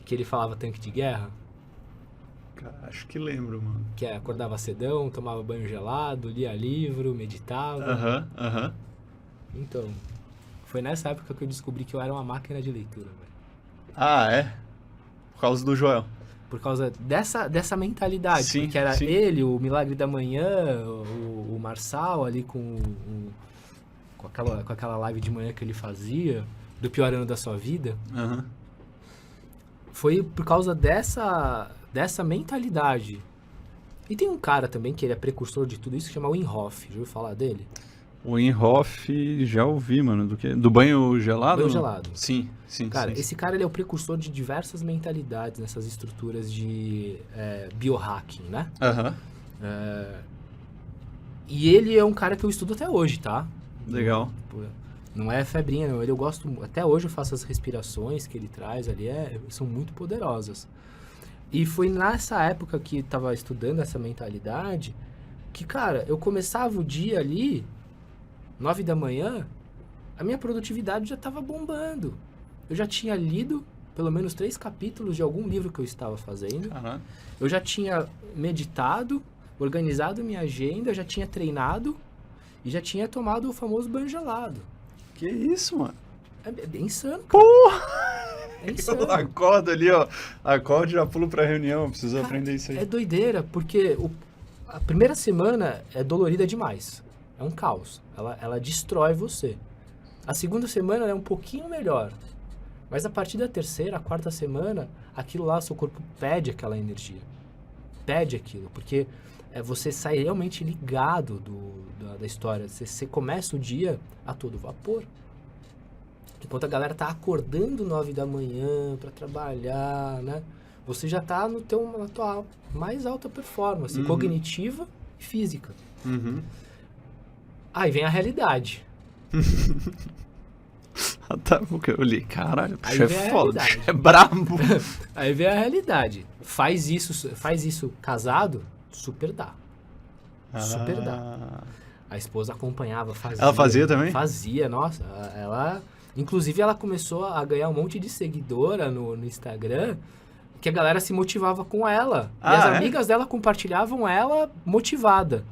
Que ele falava tanque de guerra? Cara, acho que lembro, mano. Que acordava cedão, tomava banho gelado, lia livro, meditava. Aham. Então, foi nessa época que eu descobri que eu era uma máquina de leitura, velho. Ah, é? Por causa do Joel. Por causa dessa mentalidade. Sim, porque era sim. ele, o Milagre da Manhã, o Marçal ali com aquela live de manhã que ele fazia, do pior ano da sua vida. Aham. Foi por causa dessa mentalidade. E tem um cara também que ele é precursor de tudo isso, que chama Wim Hof. Já ouviu falar dele? O Wim Hof, já ouvi, mano. Do banho gelado? Banho gelado. Sim. Cara, sim. esse cara ele é o precursor de diversas mentalidades nessas estruturas de biohacking, né? Aham. E ele é um cara que eu estudo até hoje, tá? Legal. Não é febrinha, não. Eu gosto... Até hoje eu faço as respirações que ele traz ali, são muito poderosas. E foi nessa época que eu tava estudando essa mentalidade que, cara, eu começava o dia ali, 9 da manhã, a minha produtividade já tava bombando. Eu já tinha lido pelo menos 3 capítulos de algum livro que eu estava fazendo. Caralho. Eu já tinha meditado, organizado minha agenda, eu já tinha treinado e já tinha tomado o famoso banho gelado. Que isso, mano? É insano, cara. É insano. Eu acordo ali, ó. Acordo e já pulo pra reunião. Eu preciso aprender isso aí. É doideira, porque a primeira semana é dolorida demais. É um caos. Ela destrói você. A segunda semana é um pouquinho melhor. Mas a partir da terceira, a quarta semana, aquilo lá, seu corpo pede aquela energia. Pede aquilo, porque você sai realmente ligado da história. Você começa o dia a todo vapor. Enquanto a galera tá acordando 9 da manhã para trabalhar, né? Você já tá na tua mais alta performance, cognitiva e física. Aí vem a realidade. Tá, porque eu li, caralho, Aí bicho vem a é foda, realidade. bicho é brabo. Aí vem a realidade. Faz isso casado, super dá. Super dá. A esposa acompanhava, fazia. Ela fazia também? Fazia, nossa. Ela... Inclusive, ela começou a ganhar um monte de seguidora no Instagram, que a galera se motivava com ela. E as amigas dela compartilhavam ela motivada.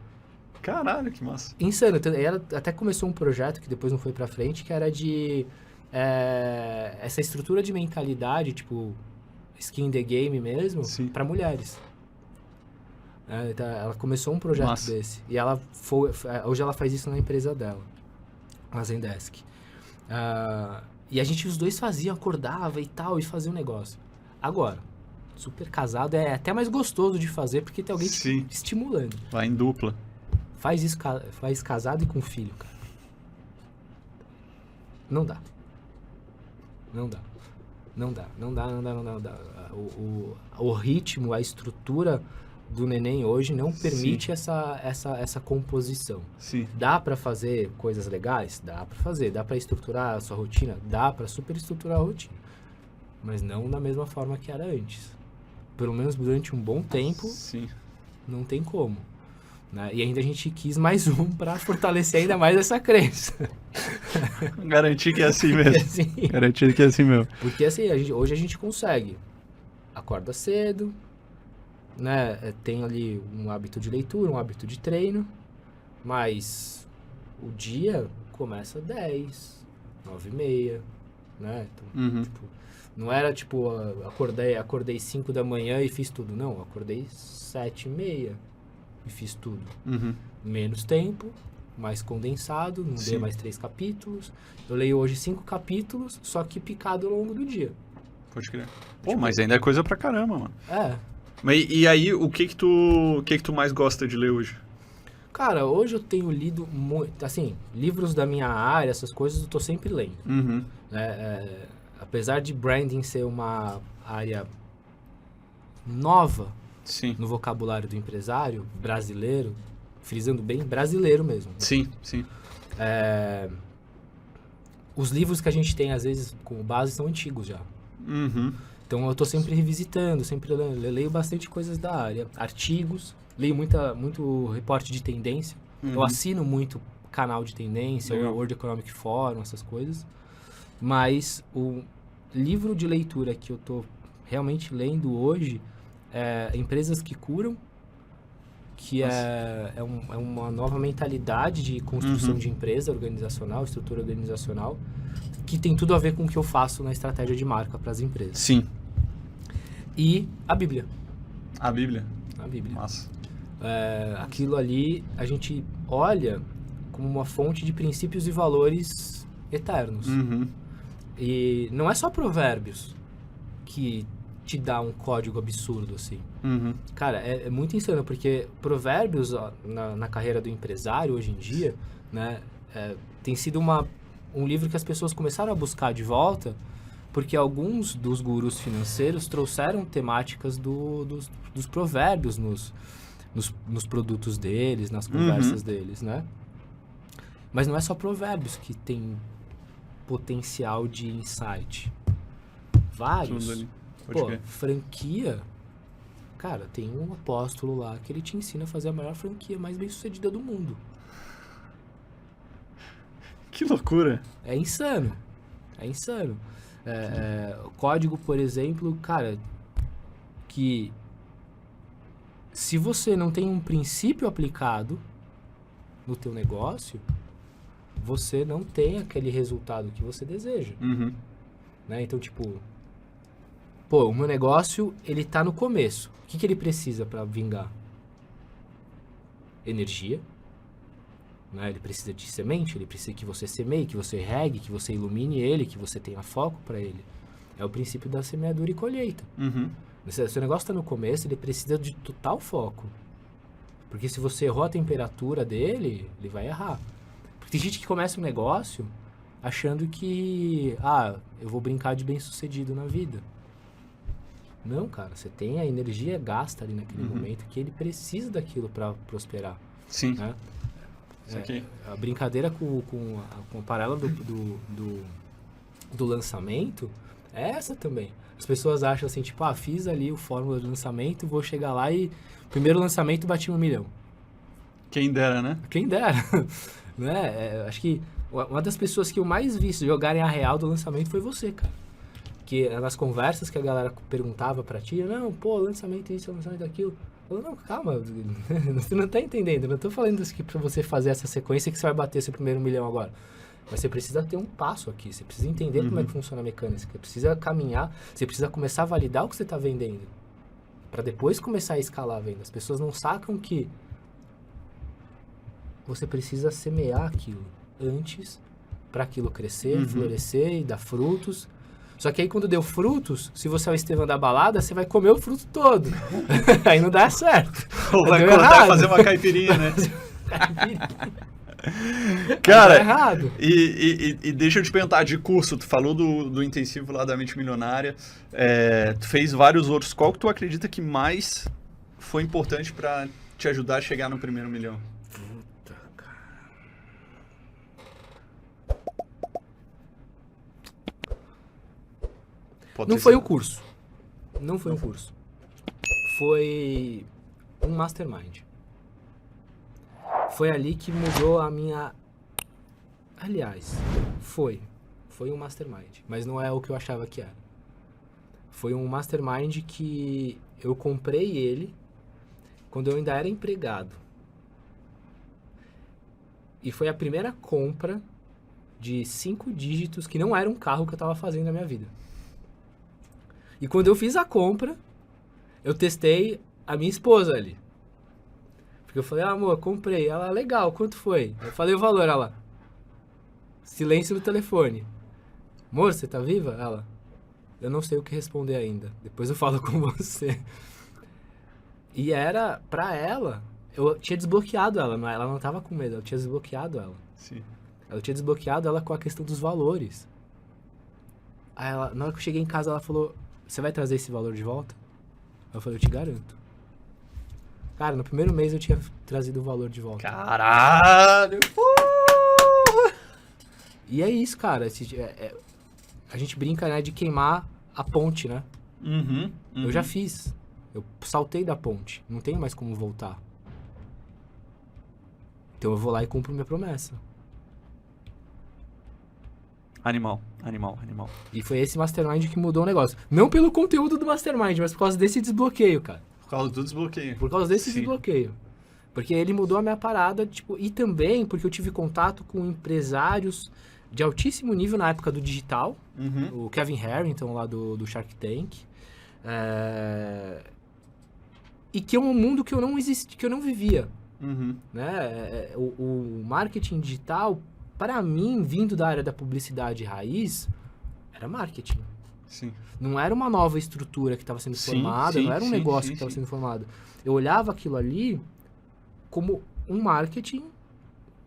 Caralho, que massa. Insano. Ela até começou um projeto que depois não foi pra frente, que era de... essa estrutura de mentalidade, tipo, skin the game mesmo, pra mulheres. Ela começou um projeto desse. E ela hoje ela faz isso na empresa dela, na Zendesk. E a gente, os dois acordava e tal, e fazia um negócio. Agora, super casado é até mais gostoso de fazer, porque tem alguém te estimulando. Vai em dupla. Faz isso, faz casado e com filho, cara. Não dá. O ritmo, a estrutura do neném hoje não permite essa composição. Sim. Dá pra fazer coisas legais? Dá pra fazer. Dá pra estruturar a sua rotina? Dá pra super estruturar a rotina. Mas não da mesma forma que era antes. Pelo menos durante um bom tempo, não tem como. Né? E ainda a gente quis mais um pra fortalecer ainda mais essa crença. Garantir que é assim mesmo. Garantir que é assim mesmo. Porque assim, hoje a gente consegue. Acorda cedo, né? Tem ali um hábito de leitura, um hábito de treino, mas o dia começa 10, 9h30, né? Então, tipo, não era tipo, acordei 5 da manhã e fiz tudo. Não, acordei 7h30 e fiz tudo. Menos tempo, mais condensado, não dei mais 3 capítulos. Eu leio hoje 5 capítulos, só que picado ao longo do dia. Pode crer. Pô, mas ainda é coisa pra caramba, mano. Mas e aí, o que que tu mais gosta de ler hoje? Cara, hoje eu tenho lido muito, assim, livros da minha área, essas coisas eu tô sempre lendo. Apesar de branding ser uma área nova no vocabulário do empresário brasileiro, frisando bem, brasileiro mesmo. Sim. Os livros que a gente tem, às vezes, como base, são antigos já. Então eu tô sempre revisitando, sempre lendo. Eu leio bastante coisas da área. Artigos, leio muito reporte de tendência. Eu assino muito canal de tendência, o World Economic Forum, essas coisas. Mas o livro de leitura que eu tô realmente lendo hoje é Empresas que Curam, que é uma nova mentalidade de construção de empresa organizacional, estrutura organizacional, que tem tudo a ver com o que eu faço na estratégia de marca para as empresas. Sim. E a Bíblia. A Bíblia? A Bíblia. Massa. Aquilo ali a gente olha como uma fonte de princípios e valores eternos. E não é só Provérbios que te dá um código absurdo, assim. Cara, é muito insano, porque Provérbios, na carreira do empresário, hoje em dia, né, tem sido um livro que as pessoas começaram a buscar de volta, porque alguns dos gurus financeiros trouxeram temáticas dos provérbios nos produtos deles, nas conversas deles, né? Mas não é só provérbios que tem potencial de insight. Vários. Pô, franquia... Cara, tem um apóstolo lá que ele te ensina a fazer a maior franquia mais bem sucedida do mundo. Que loucura. É insano. O código, por exemplo, cara, que se você não tem um princípio aplicado no teu negócio, você não tem aquele resultado que você deseja. Né? Então, tipo, o meu negócio, ele tá no começo. O que ele precisa para vingar? Energia, né? Ele precisa de semente, ele precisa que você semeie, que você regue, que você ilumine ele, que você tenha foco para ele. É o princípio da semeadura e colheita. Uhum. Se o negócio está no começo, ele precisa de total foco. Porque se você errou a temperatura dele, ele vai errar. Porque tem gente que começa um negócio achando que, eu vou brincar de bem-sucedido na vida. Não, cara, você tem a energia gasta ali naquele momento que ele precisa daquilo para prosperar. Sim. Né? Isso aqui. A brincadeira com a paralela do lançamento é essa também. As pessoas acham assim, tipo, fiz ali o fórmula de lançamento, vou chegar lá e primeiro lançamento bati 1 milhão. Quem dera, né? Quem dera. Né? Acho que uma das pessoas que eu mais vi jogarem a real do lançamento foi você, cara. Que nas conversas que a galera perguntava pra ti, não, pô, lançamento isso, lançamento aquilo. Eu, não, calma, você não tá entendendo. Eu não tô falando isso aqui pra você fazer essa sequência que você vai bater seu primeiro 1 milhão agora. Mas você precisa ter um passo aqui, você precisa entender como é que funciona a mecânica, você precisa caminhar, você precisa começar a validar o que você está vendendo, para depois começar a escalar a venda. As pessoas não sacam que você precisa semear aquilo antes para aquilo crescer, florescer e dar frutos. Só que aí quando deu frutos, se você é o Estevão da balada, você vai comer o fruto todo. Aí não dá certo. Ou vai cortar e fazer uma caipirinha, né? Cara, errado. E deixa eu te perguntar, de curso, tu falou do intensivo lá da Mente Milionária, tu fez vários outros, qual que tu acredita que mais foi importante pra te ajudar a chegar no primeiro 1 milhão? Puta, cara. Não foi o curso. Não foi um curso. Foi um mastermind. Foi ali que mudou a minha... Aliás, foi um mastermind, mas não é o que eu achava que era. Foi um mastermind que eu comprei ele quando eu ainda era empregado. E foi a primeira compra de 5 dígitos que não era um carro que eu estava fazendo na minha vida. E quando eu fiz a compra, eu testei a minha esposa ali. Eu falei, amor, comprei. Ela, legal, quanto foi? Eu falei o valor, ela, silêncio no telefone. Amor, você tá viva? Ela, eu não sei o que responder ainda. Depois eu falo com você. E era, pra ela, eu tinha desbloqueado ela não tava com medo, eu tinha desbloqueado ela. Sim. Eu tinha desbloqueado ela com a questão dos valores. Aí ela, na hora que eu cheguei em casa, ela falou, você vai trazer esse valor de volta? Eu falei, eu te garanto. Cara, no primeiro mês eu tinha trazido o valor de volta. Caralho! E é isso, cara. A gente brinca, né, de queimar a ponte, né? Eu já fiz. Eu saltei da ponte. Não tenho mais como voltar. Então eu vou lá e cumpro minha promessa. Animal. E foi esse mastermind que mudou o negócio. Não pelo conteúdo do mastermind, mas por causa desse desbloqueio, cara. Por causa do desbloqueio. Por causa desse desbloqueio. Porque ele mudou a minha parada, tipo, e também porque eu tive contato com empresários de altíssimo nível na época do digital. O Kevin Harrington, lá do Shark Tank. E que é um mundo que eu não vivia. Né? O marketing digital, para mim, vindo da área da publicidade raiz, era marketing. Sim. Não era uma nova estrutura que estava sendo formada, não era um negócio que estava sendo formado. Eu olhava aquilo ali como um marketing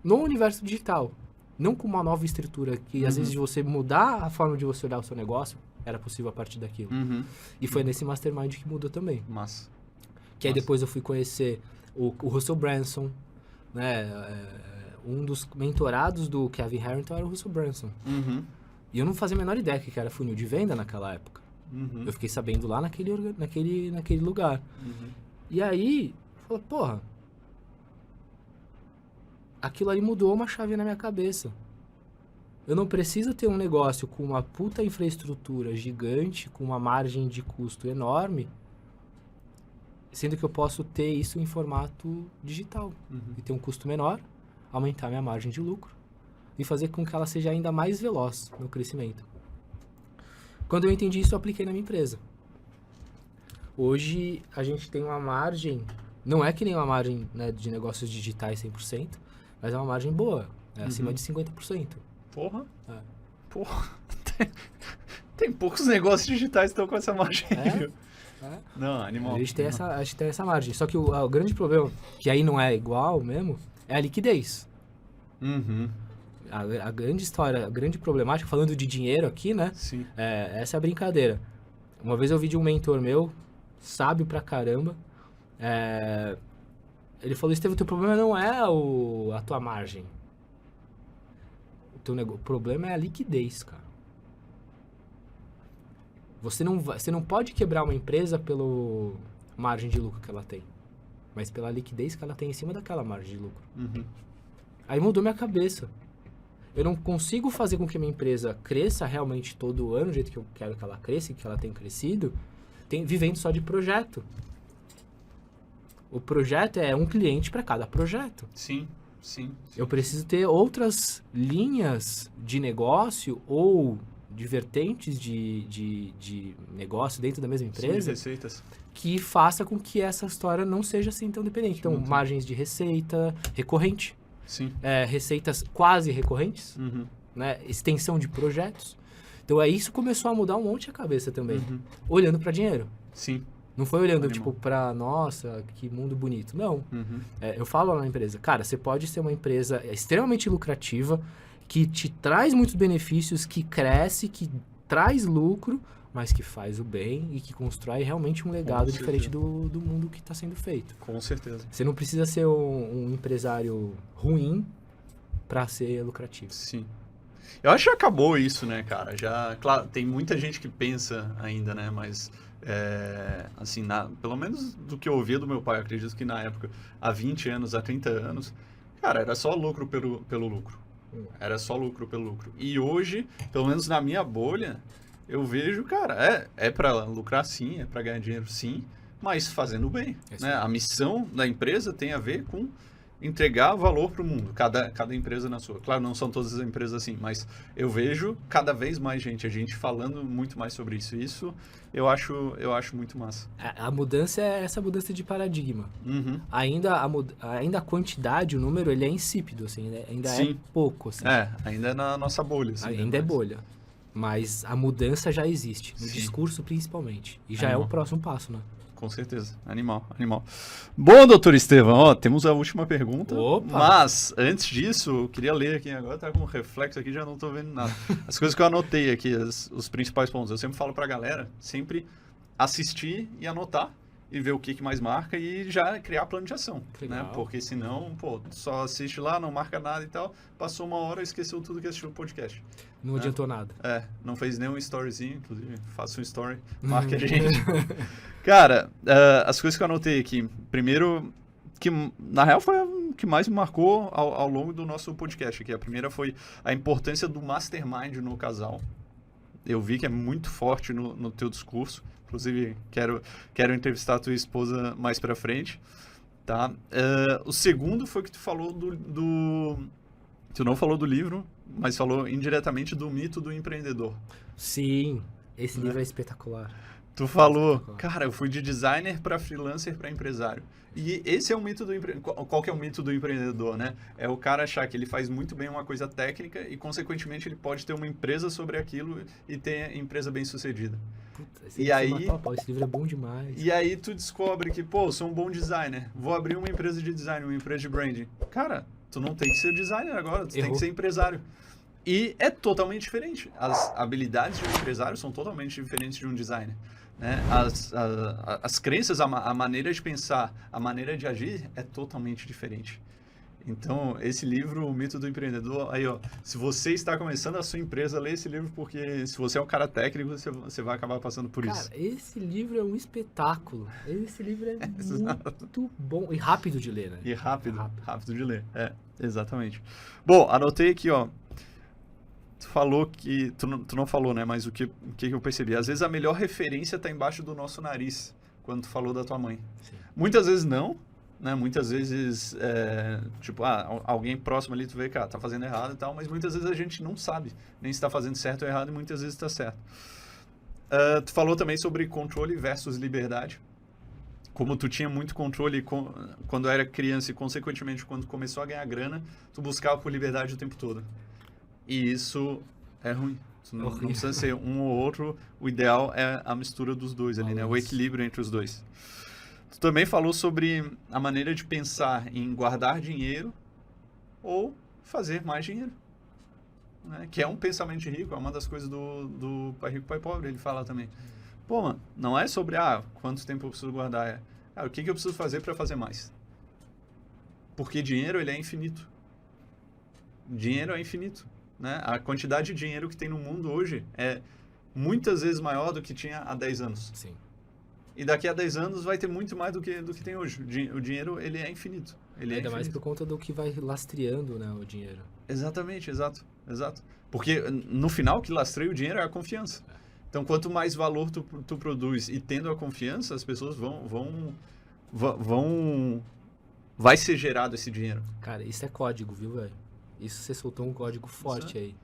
no universo digital. Não como uma nova estrutura que, às vezes, de você mudar a forma de você olhar o seu negócio, era possível a partir daquilo. E foi nesse mastermind que mudou também. Massa. Que aí depois eu fui conhecer o Russell Brunson, né? Um dos mentorados do Kevin Harrington era o Russell Brunson. E eu não fazia a menor ideia que era funil de venda naquela época. Eu fiquei sabendo lá naquele lugar. E aí, eu falei, porra, aquilo ali mudou uma chave na minha cabeça. Eu não preciso ter um negócio com uma puta infraestrutura gigante, com uma margem de custo enorme, sendo que eu posso ter isso em formato digital. E ter um custo menor, aumentar minha margem de lucro e fazer com que ela seja ainda mais veloz no crescimento. Quando eu entendi isso, eu apliquei na minha empresa. Hoje, a gente tem uma margem, não é que nem uma margem, né, de negócios digitais 100%, Mas é uma margem boa, acima de 50%. Porra. É. Porra. Tem poucos negócios digitais que estão com essa margem aí, viu? Não, animal. A gente tem essa margem. Só que o grande problema, que aí não é igual mesmo, é a liquidez. Uhum. A grande história, a grande problemática, falando de dinheiro aqui, né? Sim. Essa é a brincadeira. Uma vez eu vi de um mentor meu, sábio pra caramba, ele falou, Estevam, o teu problema não é a tua margem. O problema é a liquidez, cara. Você não pode quebrar uma empresa pela margem de lucro que ela tem, mas pela liquidez que ela tem em cima daquela margem de lucro. Uhum. Aí mudou minha cabeça. Eu não consigo fazer com que a minha empresa cresça realmente todo ano, do jeito que eu quero que ela cresça e que ela tenha crescido, vivendo só de projeto. O projeto é um cliente para cada projeto. Sim. Eu preciso ter outras linhas de negócio ou de vertentes de negócio dentro da mesma empresa. Sim, receitas. Que faça com que essa história não seja assim tão dependente. Então, margens de receita recorrente. Sim. Receitas quase recorrentes, né? Extensão de projetos. Então, isso começou a mudar um monte a cabeça também. Olhando para dinheiro. Sim. Não foi olhando, tipo, para, nossa, que mundo bonito. Não. Eu falo lá na empresa, cara, você pode ser uma empresa extremamente lucrativa, que te traz muitos benefícios, que cresce, que traz lucro, mas que faz o bem e que constrói realmente um legado diferente do mundo que está sendo feito. Com certeza. Você não precisa ser um empresário ruim para ser lucrativo. Sim. Eu acho que acabou isso, né, cara? Já, claro, tem muita gente que pensa ainda, né, mas... assim, pelo menos do que eu ouvia do meu pai, acredito que na época, há 20 anos, há 30 anos, cara, era só lucro pelo lucro. Era só lucro pelo lucro. E hoje, pelo menos na minha bolha, eu vejo, cara, é para lucrar sim, é para ganhar dinheiro sim, mas fazendo bem. Né? A missão da empresa tem a ver com entregar valor para o mundo, cada empresa na sua. Claro, não são todas as empresas assim, mas eu vejo cada vez mais a gente falando muito mais sobre isso. Isso eu acho muito massa. A mudança é essa mudança de paradigma. Ainda a quantidade, o número, ele é insípido, assim, né? Ainda é pouco. Assim. Ainda é na nossa bolha. Assim, ainda é bolha. Mas a mudança já existe, no discurso principalmente. E já é o próximo passo, né? Com certeza. Animal. Bom, doutor Estevam, temos a última pergunta. Opa! Mas, antes disso, eu queria ler aqui agora, tá com um reflexo aqui, já não tô vendo nada. As coisas que eu anotei aqui, os principais pontos. Eu sempre falo pra galera, sempre assistir e anotar e ver o que mais marca e já criar plano de ação, né? Porque senão, só assiste lá, não marca nada e tal, passou uma hora e esqueceu tudo que assistiu no podcast. Não adiantou nada. Não fez nenhum storyzinho, inclusive, faça um story, marque a gente. Cara, as coisas que eu anotei aqui, primeiro, que na real foi o que mais me marcou ao longo do nosso podcast aqui. A primeira foi a importância do mastermind no casal. Eu vi que é muito forte no teu discurso. Inclusive, quero entrevistar a tua esposa mais pra frente, tá? O segundo foi que tu falou tu não falou do livro, mas falou indiretamente do mito do empreendedor. Sim, esse livro é espetacular. Tu falou, cara, eu fui de designer para freelancer para empresário. E esse é o mito do empreendedor. Qual que é o mito do empreendedor, né? É o cara achar que ele faz muito bem uma coisa técnica e, consequentemente, ele pode ter uma empresa sobre aquilo e ter empresa bem sucedida. Puta, esse livro é bom demais. E aí tu descobre que, sou um bom designer, vou abrir uma empresa de design, uma empresa de branding. Cara, tu não tem que ser designer agora, tu tem que ser empresário. E é totalmente diferente. As habilidades de um empresário são totalmente diferentes de um designer. Né? As crenças, a maneira de pensar, a maneira de agir é totalmente diferente. Então, esse livro, O Mito do Empreendedor, aí, se você está começando a sua empresa, lê esse livro, porque se você é um cara técnico, você vai acabar passando por isso. Cara, esse livro é um espetáculo. Esse livro é muito bom. E rápido de ler, né? E rápido de ler. Exatamente. Bom, anotei aqui, Tu falou que... Tu não falou, né? Mas o que eu percebi? Às vezes a melhor referência está embaixo do nosso nariz, quando tu falou da tua mãe. Sim. Muitas vezes não, né? Muitas vezes, alguém próximo ali, tu vê, cara, tá fazendo errado e tal, mas muitas vezes a gente não sabe nem se tá fazendo certo ou errado e muitas vezes tá certo. Tu falou também sobre controle versus liberdade. como tu tinha muito controle quando era criança e, consequentemente, quando começou a ganhar grana, tu buscava por liberdade o tempo todo. E isso é ruim. Tu não precisa ser um ou outro. O ideal é a mistura dos dois ali, né? O equilíbrio entre os dois. Tu também falou sobre a maneira de pensar em guardar dinheiro ou fazer mais dinheiro. Né? Que é um pensamento de rico, é uma das coisas do Pai Rico, Pai Pobre. Ele fala também. Pô, mano, não é sobre, quanto tempo eu preciso guardar. O que eu preciso fazer para fazer mais? Porque dinheiro, ele é infinito. Dinheiro é infinito. Né? A quantidade de dinheiro que tem no mundo hoje é muitas vezes maior do que tinha há 10 anos. Sim. E daqui a 10 anos vai ter muito mais do que tem hoje. O dinheiro, ele é infinito. Ainda mais por conta do que vai lastreando, né, o dinheiro. Exatamente, exato. Porque no final, o que lastreia o dinheiro é a confiança. Então, quanto mais valor tu produz e tendo a confiança, as pessoas vai ser gerado esse dinheiro. Cara, isso é código, viu, velho? Isso você soltou um código forte aí.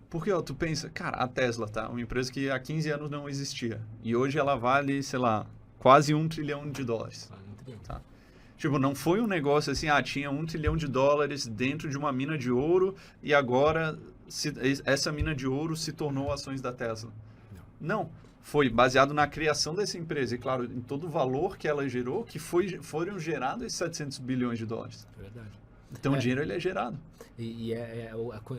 Porque, tu pensa, cara, a Tesla, tá? Uma empresa que há 15 anos não existia. E hoje ela vale, sei lá, quase $1 trilhão. Tá? Tipo, não foi um negócio assim, tinha $1 trilhão dentro de uma mina de ouro e agora essa mina de ouro se tornou ações da Tesla. Não. Foi baseado na criação dessa empresa e, claro, em todo o valor que ela gerou, que foram gerados esses $700 bilhões. É verdade. Então, o dinheiro, ele é gerado. E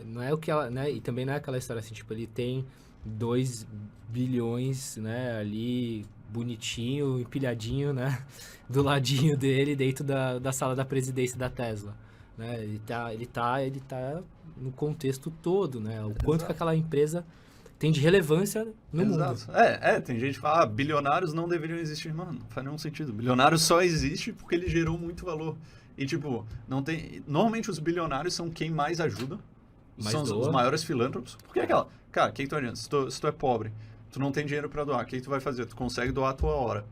não é o que ela, né? E também não é aquela história assim, tipo, ele tem 2 bilhões, né, ali, bonitinho, empilhadinho, né, do ladinho dele, dentro da sala da presidência da Tesla, né? Ele tá no contexto todo, né? O quanto que aquela empresa tem de relevância no mundo. Tem gente que fala, bilionários não deveriam existir. Mano, não faz nenhum sentido. Bilionário só existe porque ele gerou muito valor. E, tipo, não tem... Normalmente os bilionários são quem mais ajuda. São os maiores filântropos. Porque cara, o que tu adianta? Se tu é pobre, tu não tem dinheiro pra doar, o que tu vai fazer? Tu consegue doar a tua hora.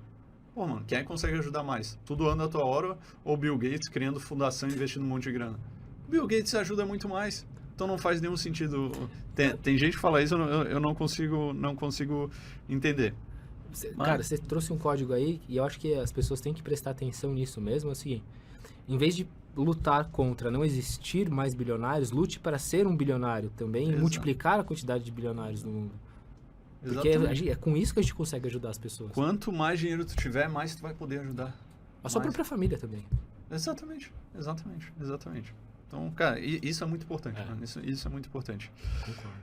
Pô, mano, quem é que consegue ajudar mais? Tu doando a tua hora ou Bill Gates criando fundação e investindo um monte de grana? Bill Gates ajuda muito mais. Então não faz nenhum sentido. Tem gente que fala isso, eu não consigo entender. Cara, você trouxe um código aí e eu acho que as pessoas têm que prestar atenção nisso mesmo, assim... Em vez de lutar contra não existir mais bilionários, lute para ser um bilionário também e multiplicar a quantidade de bilionários no mundo. Porque é com isso que a gente consegue ajudar as pessoas. Quanto mais dinheiro tu tiver, mais tu vai poder ajudar. A sua própria família também. Exatamente. Então, cara, isso é muito importante. Mano. Isso é muito importante. Concordo.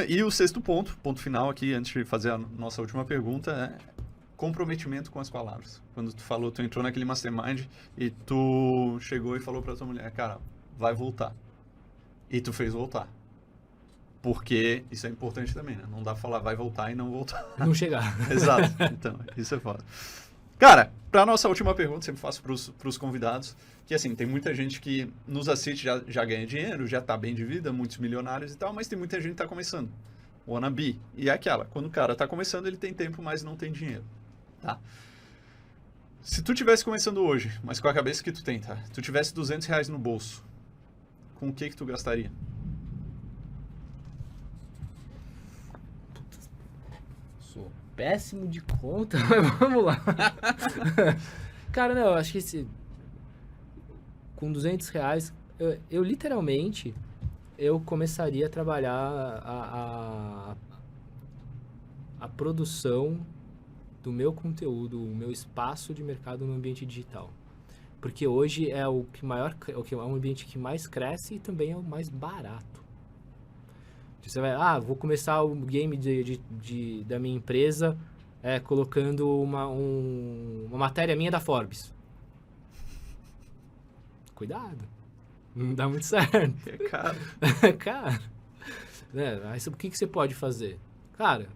E o sexto ponto final aqui, antes de fazer a nossa última pergunta, é comprometimento com as palavras. Quando tu entrou naquele mastermind e tu chegou e falou pra tua mulher, cara, vai voltar. E tu fez voltar. Porque isso é importante também, né? Não dá pra falar vai voltar e não voltar. Não chegar. Exato. Então, isso é foda. Cara, pra nossa última pergunta, sempre faço pros convidados, que assim, tem muita gente que nos assiste, já ganha dinheiro, já tá bem de vida, muitos milionários e tal, mas tem muita gente que tá começando. Wannabe. E é aquela, quando o cara tá começando, ele tem tempo, mas não tem dinheiro. Tá? Se tu tivesse começando hoje, mas com a cabeça que tu tem, tá? Tu tivesse R$200 no bolso, com o que tu gastaria? Sou péssimo de conta, mas vamos lá. Cara, não, eu acho que com R$200, eu literalmente, eu começaria a trabalhar a produção do meu conteúdo, o meu espaço de mercado no ambiente digital. Porque hoje é o que é um ambiente que mais cresce e também é o mais barato. Você vai, vou começar o game da minha empresa colocando uma matéria minha da Forbes. Cuidado. Não dá muito certo. É caro. Cara, né? Aí, o que você pode fazer? Cara,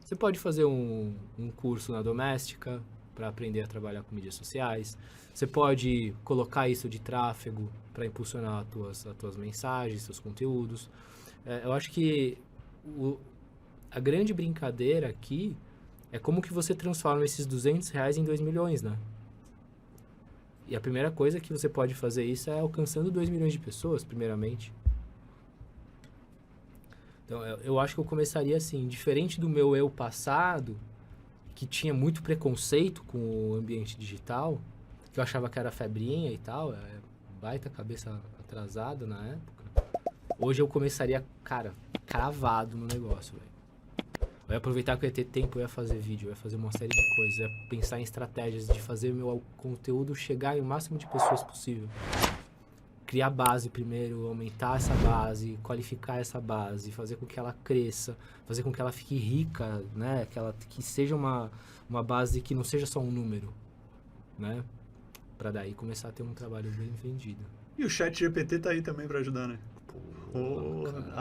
você pode fazer um curso na Doméstica para aprender a trabalhar com mídias sociais. Você pode colocar isso de tráfego para impulsionar as tuas mensagens, seus conteúdos. Eu acho que a grande brincadeira aqui é como que você transforma esses R$200 em 2 milhões, né? E a primeira coisa que você pode fazer isso é alcançando 2 milhões de pessoas, primeiramente. Então, eu acho que eu começaria assim, diferente do meu eu passado, que tinha muito preconceito com o ambiente digital, que eu achava que era febrinha e tal, baita cabeça atrasada na época, hoje eu começaria, cara, cravado no negócio, velho. Eu ia aproveitar que eu ia ter tempo, eu ia fazer vídeo, eu ia fazer uma série de coisas, eu ia pensar em estratégias de fazer meu conteúdo chegar em o máximo de pessoas possível. Criar base primeiro, aumentar essa base, qualificar essa base, fazer com que ela cresça, fazer com que ela fique rica, né? Que seja uma base que não seja só um número, né? Pra daí começar a ter um trabalho bem vendido. E o chat GPT tá aí também pra ajudar, né?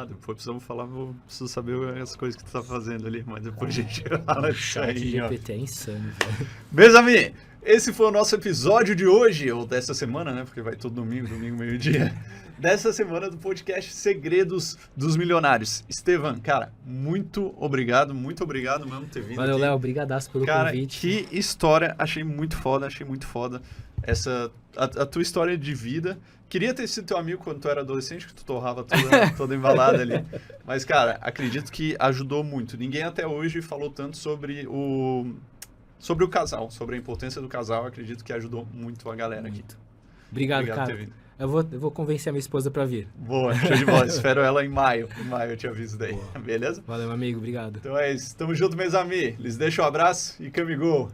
Depois precisamos falar, eu preciso saber as coisas que tu tá fazendo ali, mas depois a gente fala disso aí. O chat GPT é insano, velho. Benjamin, esse foi o nosso episódio de hoje, ou dessa semana, né? Porque vai todo domingo meio-dia. Dessa semana do podcast Segredos dos Milionários. Estevam, cara, muito obrigado mesmo por ter vindo. Valeu, aqui. Léo, brigadaço pelo convite. Que história, achei muito foda. A tua história de vida. Queria ter sido teu amigo quando tu era adolescente, que tu torrava toda embalada ali. Mas, cara, acredito que ajudou muito. Ninguém até hoje falou tanto sobre o casal, sobre a importância do casal. Acredito que ajudou muito a galera aqui. Obrigado, por cara. ter vindo. Eu vou convencer a minha esposa pra vir. Boa, show de bola. Espero ela em maio. Em maio eu te aviso daí. Boa. Beleza? Valeu, amigo. Obrigado. Então é isso. Tamo junto, meus amigos. Lhes deixo um abraço e camigol.